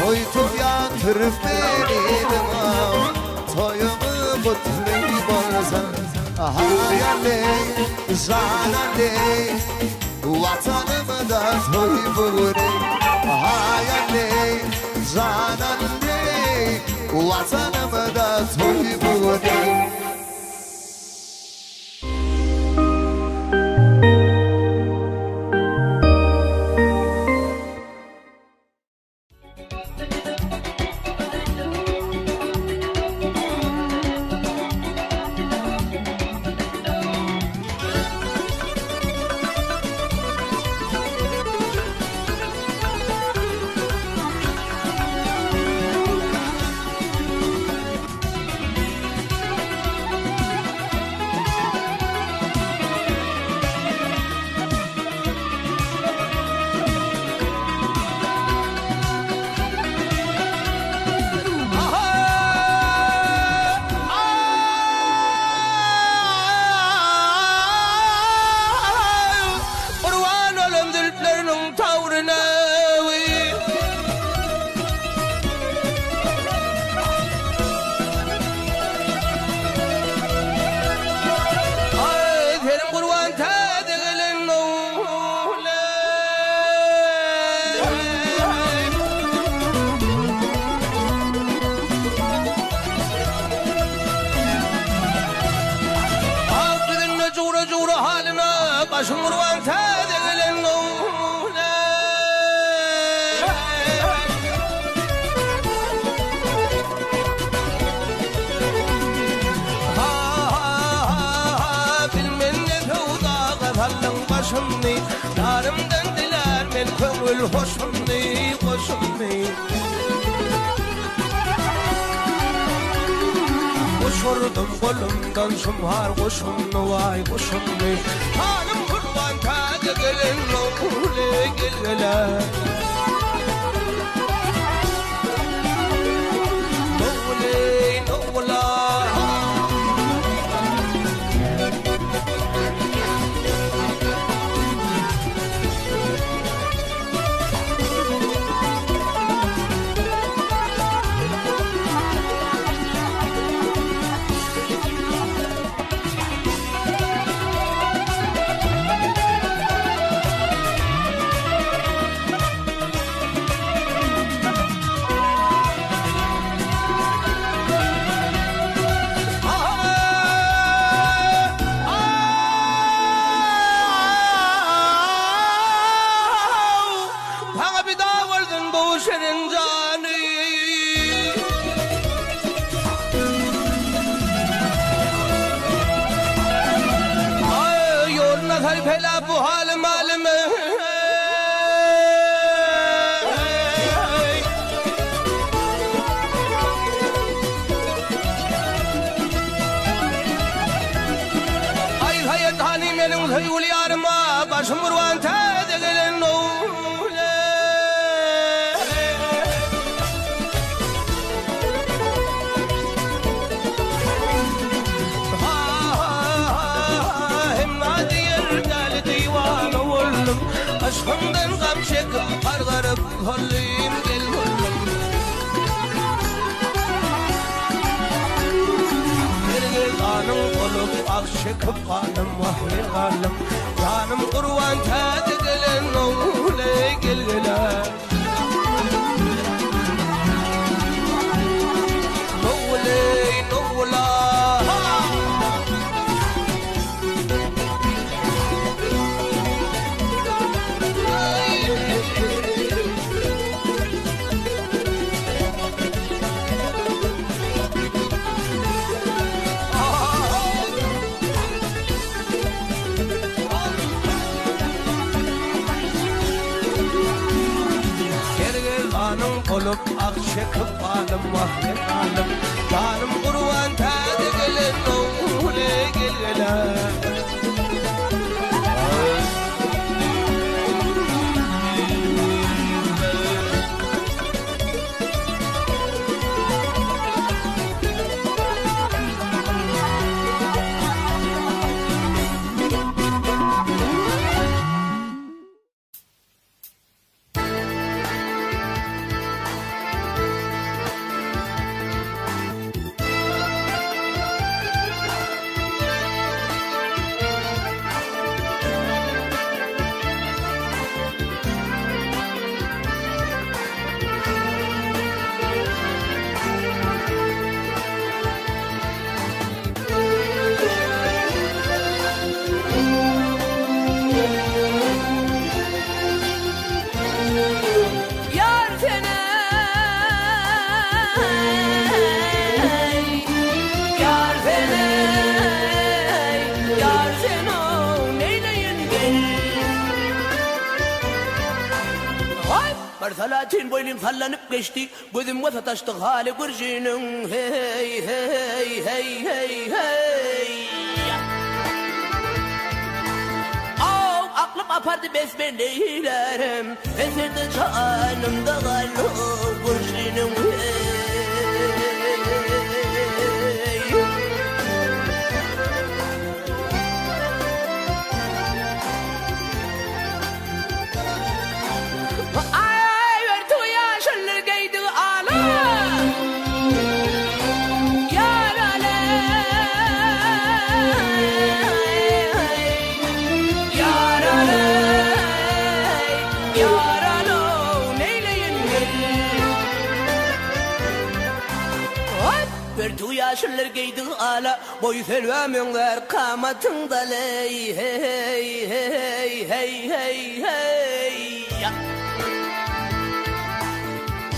soytup yatırıp benine soyumu mutlu bolsan hayaley canaley vatanımda toy buri hayaley canaley vatanımda toy buri başımni Yarımdan diler men köngül hoşumni Koşumni Koşurdum kolumdan şumhar koşumni Vay koşumni Hanım kurban tadı gelin Nole gelgeler Fela bu halim halime Hayır hayat hani menin sayul yarıma Başım vurvan teze gelen oğle Aşkımdan gam çekip hargarıp holluyum gel hollum Gel kanım olup ak çekip kanım vahli kanım Canım kurban tadı gelen oğle gel gelen Noğle noğla Olup ak çekip alım vahli alım Canım kurban tadı gelen oğle gel gelen Salatin boylum sallanıp geçti Gözümde sataştı hali kurşunun Hey hey hey hey hey Oh aklım apardı besbeleylerim Esirde canımda kaldı kurşunun Hey Yaşlılar giydi ala boy selveminler kamatında ley hey hey hey hey hey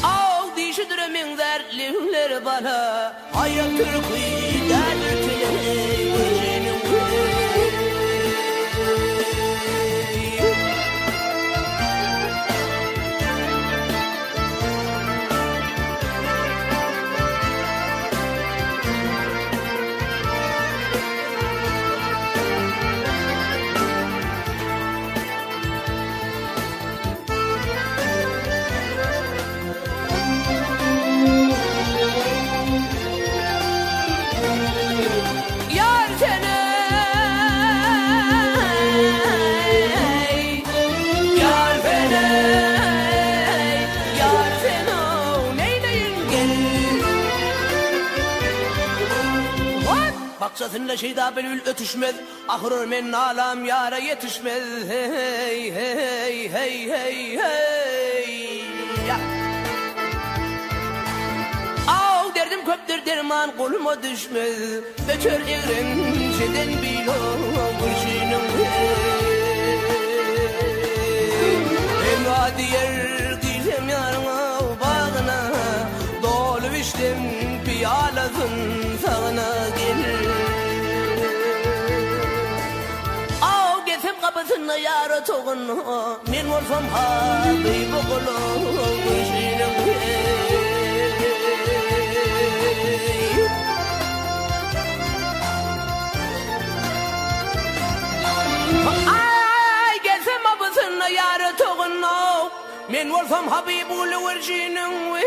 Al dişidir minler livler bana hayat türküden öteye bahçesinde şeyda bülbül ötüşmez. Ahırır men nalam yara yetişmez. Hey hey hey hey hey ya. Av derdim köptür derman koluma düşmez. Ötür eğrenceden bilo kurşunum. Emra diyer gizem yarına bağına. Dolu içtim piyalasın sağına gelir. Av gezem kapısında yara toğun. Men olsam habi bokulu kurşunum. Ay gelsem abısına yarı toğun o. Men olsam habibul verjinin ve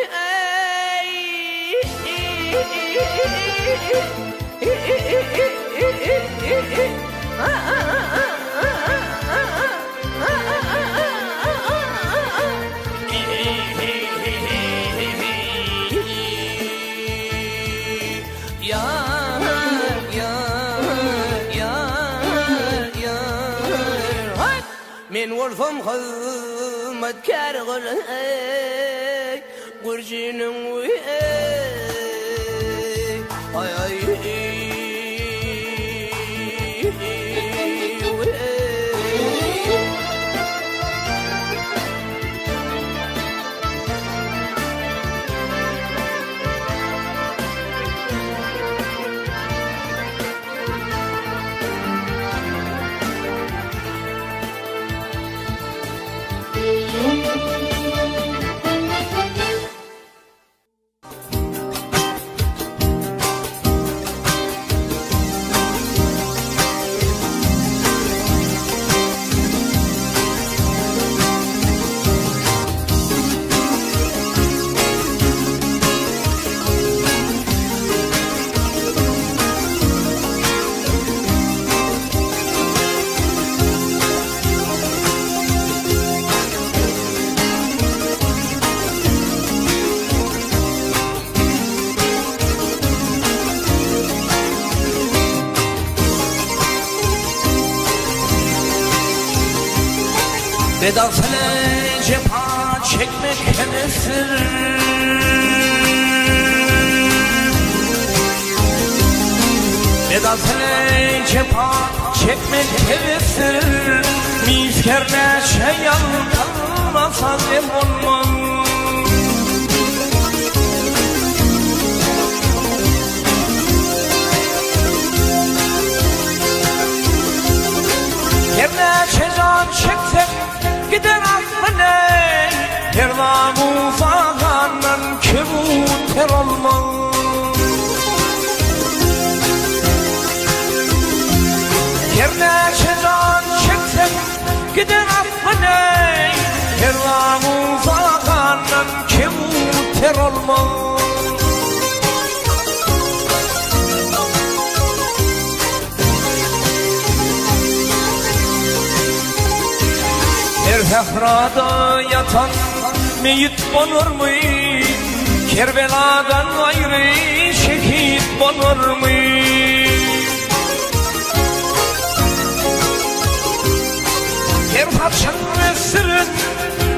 من ورثم خدمت كارغل قرجين وي Veda sene cepha çekmek hevestir. Veda sene cepha çekmek hevestir. Mizkerle şey yaltanmasa demonman. Yerine çecan çeksek gider aklına. Yerden ufakandan kebuter olmaz. Yerine çecan çeksek gider aklına. Yerden ufakandan kebuter olmaz. Sefrada yatan meyit olur mu? Kerbeladan ayrı şehit olur mu? Her parçan esrin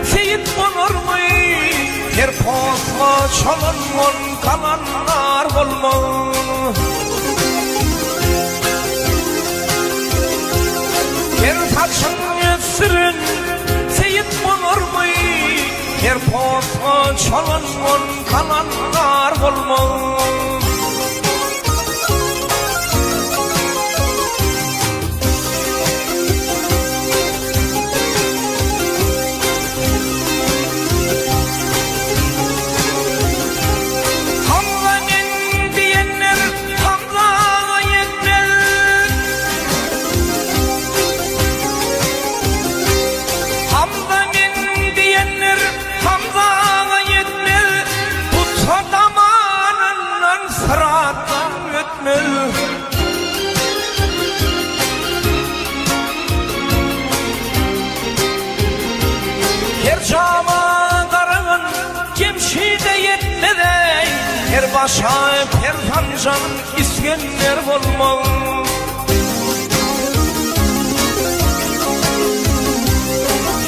seyit olur mu? Her posla çalınman kalanlar olmaz. Her parçan esrin seyit olur mu? Her posla çalınman kalanlar olmaz. Her cama karın cemşide yetmedi. Her başa perfancan ismi isgenler bolmalı.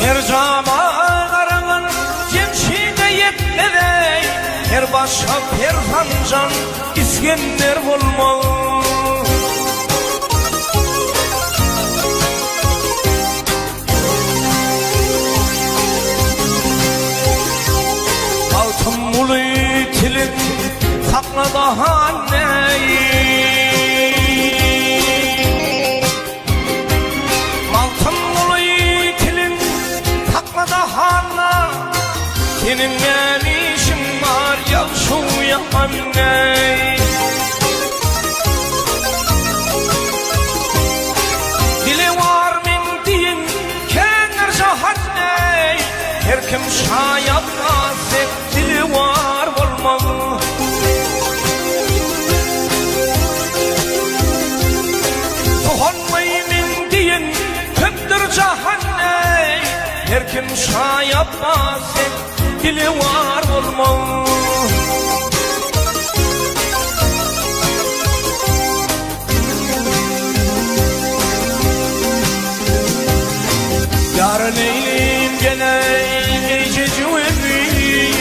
Her zaman aranın cemşine yetmedey, her başa her hancan isgenler bolmalı. Altın mulu tilin sakla daha neyi, altın mulu tilin sakla daha ne, senin ne işin var ya şu yapan ne? Dili var min diyin kenar jahat ne, her kim şayat nasip dili var olmalı. Tuhanmayı min diyin köptür jahat ne, her kim şayat nasip dili var olmalı. Yarın eyleyim gene gece cüveviyim.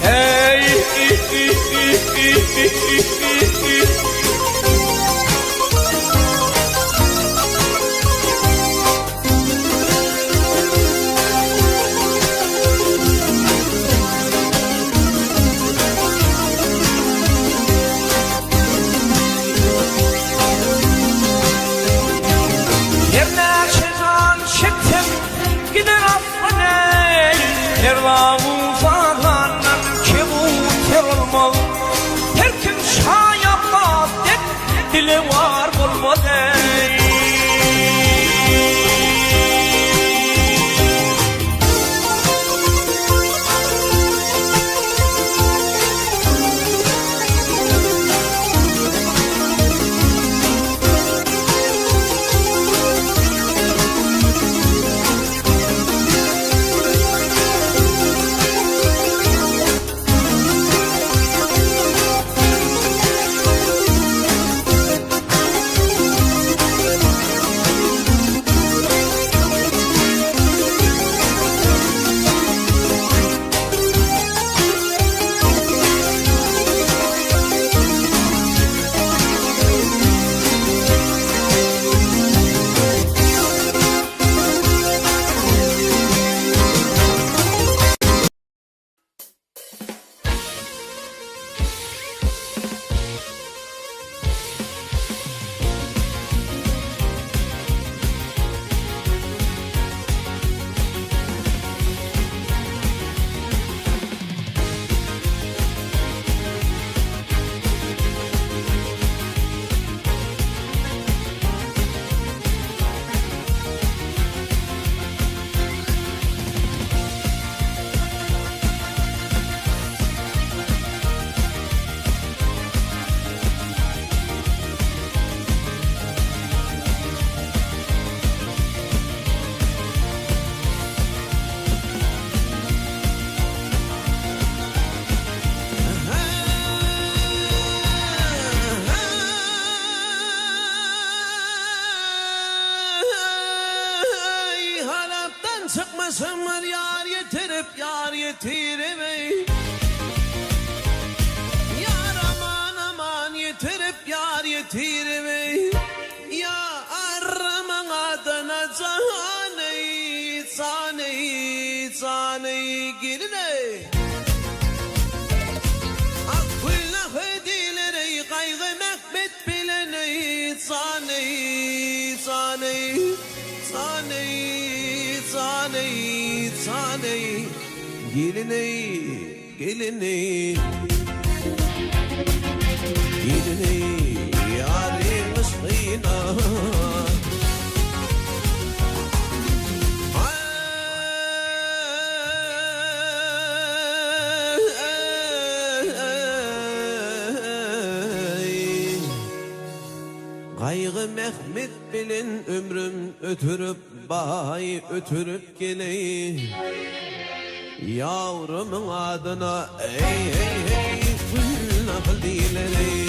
Hey her vavu falan kebuter olmalı. Her kim şayapaz et dili var olmalı. Çıkmasın var yar yetirip yar yetiremey. Yar aman aman yetirip yar yetiremey. Ya arman adına caney caney caney girine. Akfıyla hedileri kaygı mehmet bileney caney caney caney. Zaney, zaney, geliney, geliney, geliney, yarimiz hıyna. Kaygı Mehmet bilin ömrüm ötürüp bay ötürüp geley. Yavrumun adına ey hey hey Gül nakıl dileri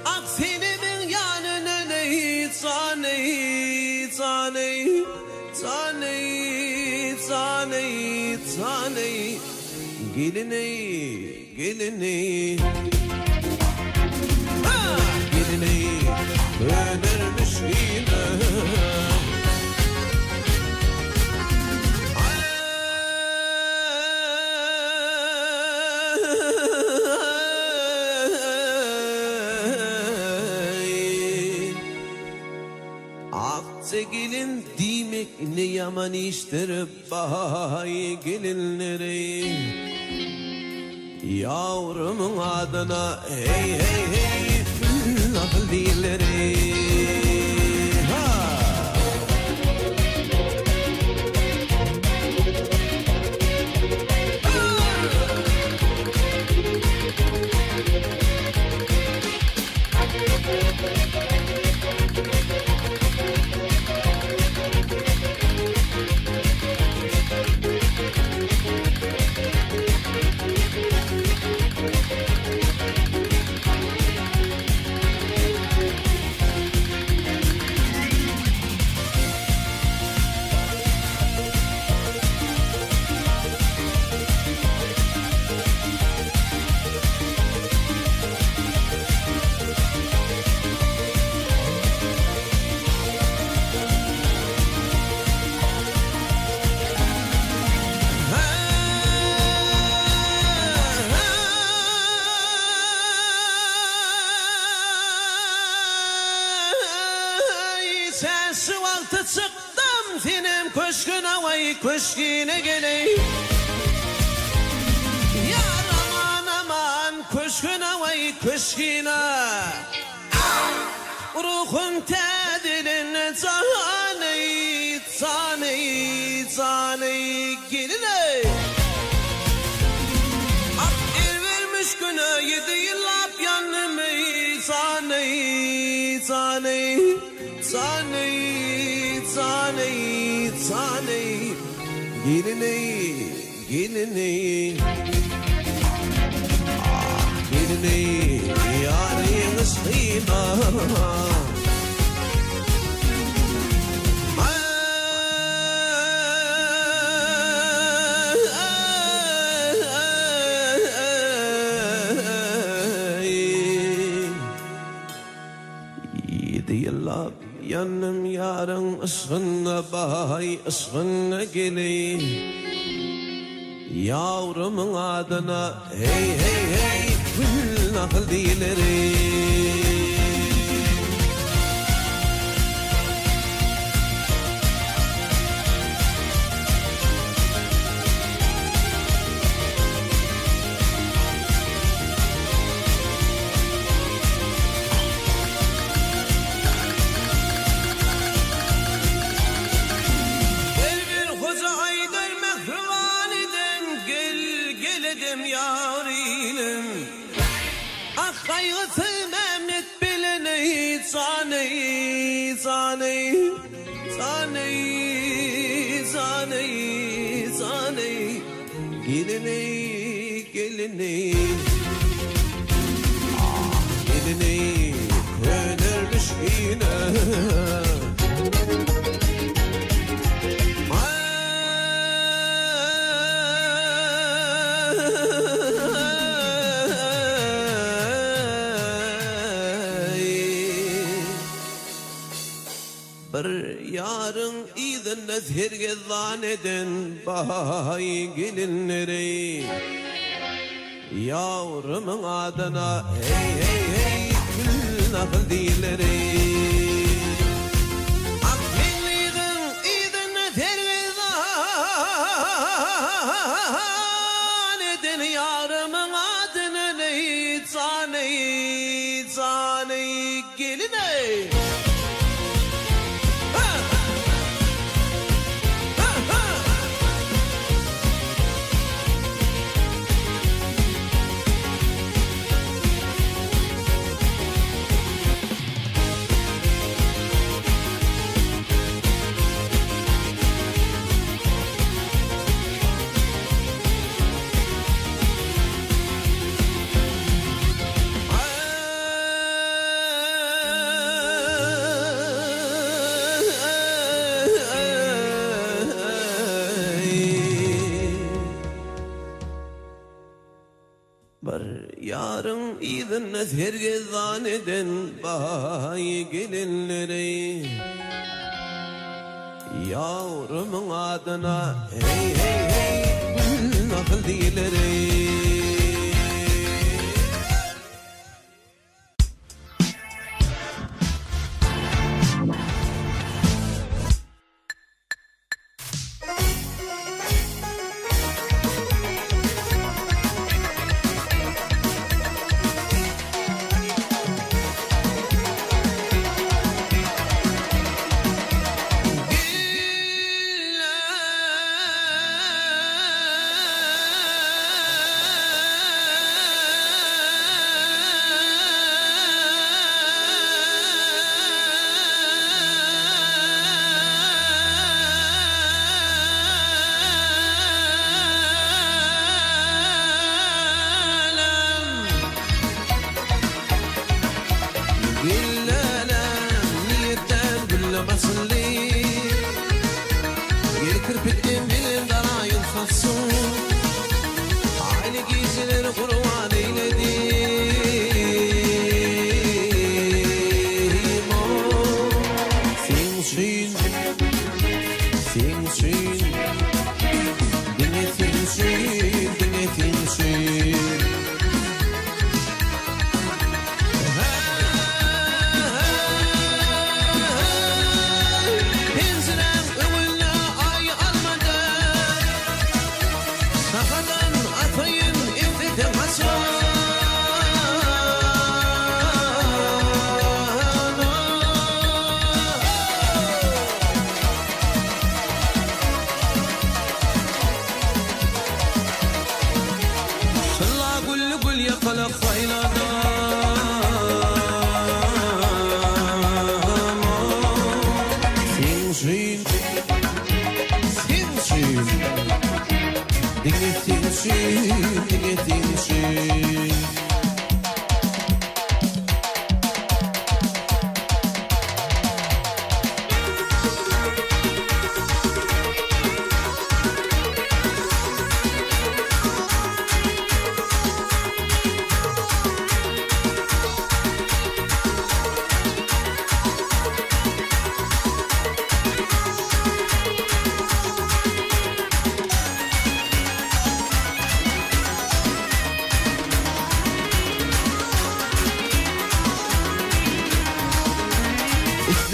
Aksinimin yanına neyi Taneyi, taneyi, taneyi, taneyi, taneyi Gelineyi, gelineyi Gelineyi, dönermiş yine Gelin demek ne yaman iştir Bahay gelinleri Yavrumun adına hey hey hey Nakıl dilleri Çıktım senin köşküne vay köşkine geleyim Yar aman aman köşküne vay köşkine Ruhum tediline taneyi taneyi taneyi geline Ak el vermiş güne 7 yıllap yanımı taneyi taneyi taneyi taneyi taneyi Gelineyi gelineyi Gelineyi yarıyınız hıyma Yıllar yanım yarın ışığına bahay ışığına geleyim Yavrumun adına hey hey hey Gül nakıl dileri Kaygısı memnet bileneyi Taneyi, taneyi, taneyi, taneyi, taneyi Gelineyi, gelineyi Gelineyi, dönermiş yine Yarın idin nezherge zanneden bahay gelinleri Yavrumun adına hey hey hey Gül nakıl dileri Akmenliğin idin nezherge zanneden Yarımın adına Yarın idin serge zaneden bayi gelinleri Yavrumun adına hey hey hey nakıl dileri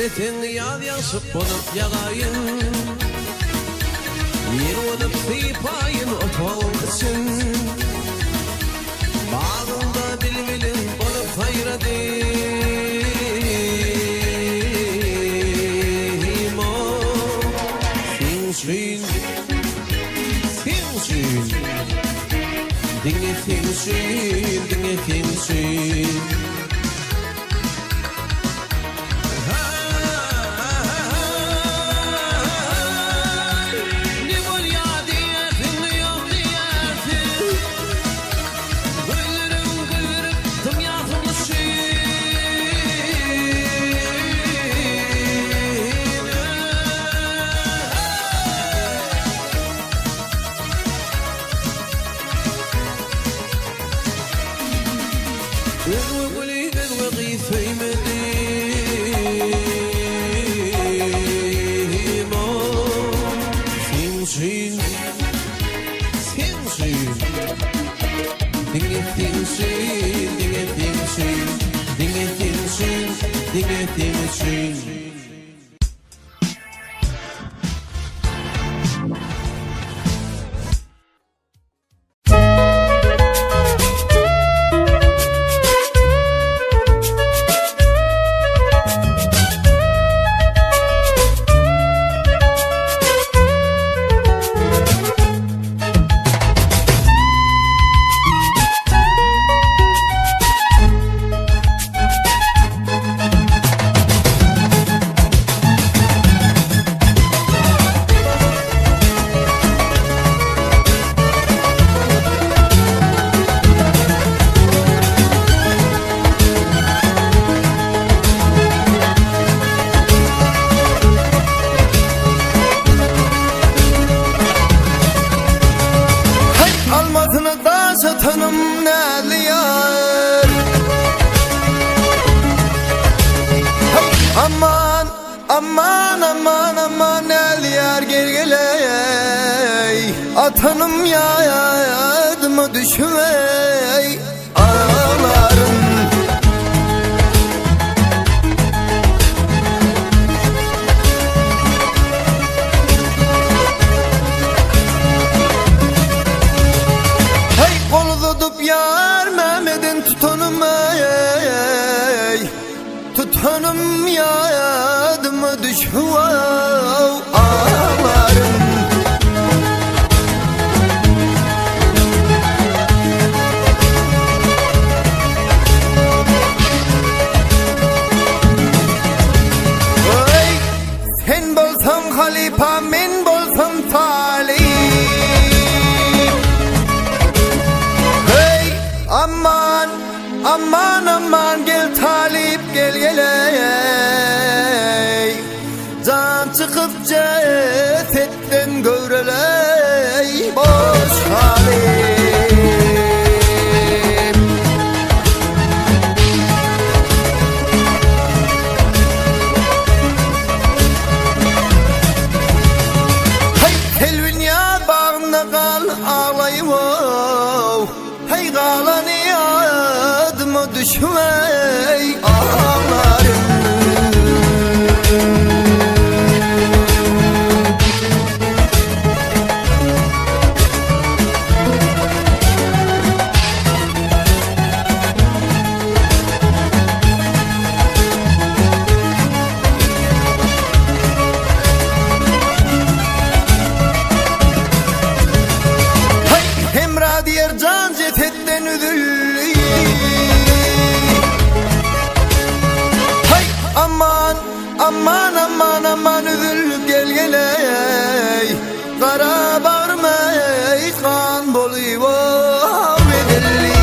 İsletin yad yansıp olup yağayın Yer olup sıypayın otolmasın Bağında bilbilin olup hayradın O Sinsin Sinsin Dinle sinsin Dinle sinsin geley atanım yadıma düşmey ağlarım. Hey kolu tutup yar Mehmet'in tutanım ey tutanım yadıma düşmey ağlarım. Sen bolsan halifa, men bolsam talip. Hey aman, aman aman gel talip gel geley. Can çıkıp cesetten gövreley boş halim. Ağlayım oh, hey kalan yadıma düşmey ağlarım. Diğer can cesetten üzüllü. Hay aman aman aman aman üzül gel geley. Kara bağırmay kan boluyor bedelli.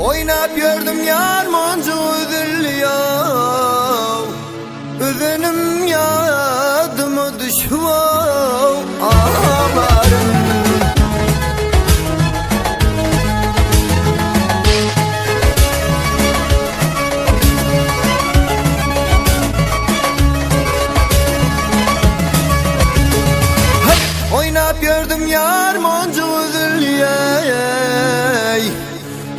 Oynap gördüm yar moncu üzülüyor. Üzünüm yadıma düşüyor ağlarım. Hey, oynap gördüm yar moncu üzülüyor.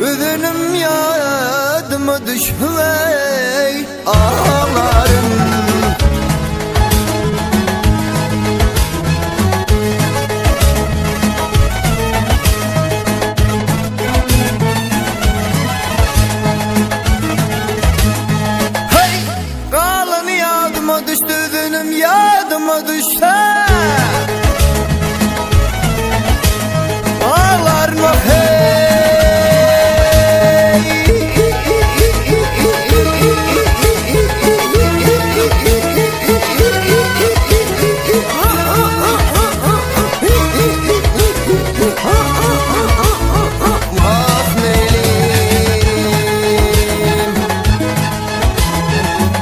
Üzünüm yadıma düşmey ağlarım. Hey kalan yadıma düştü üzünüm yadıma düşer. Ağlarım hey.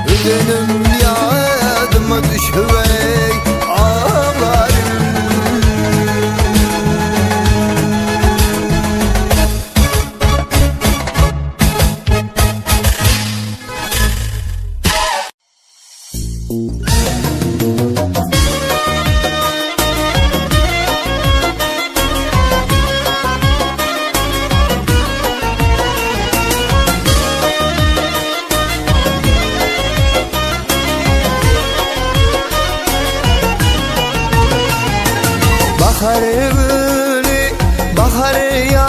Üzünüm yadıma düşüvey ağlarım. Bahar gülü, bahar ya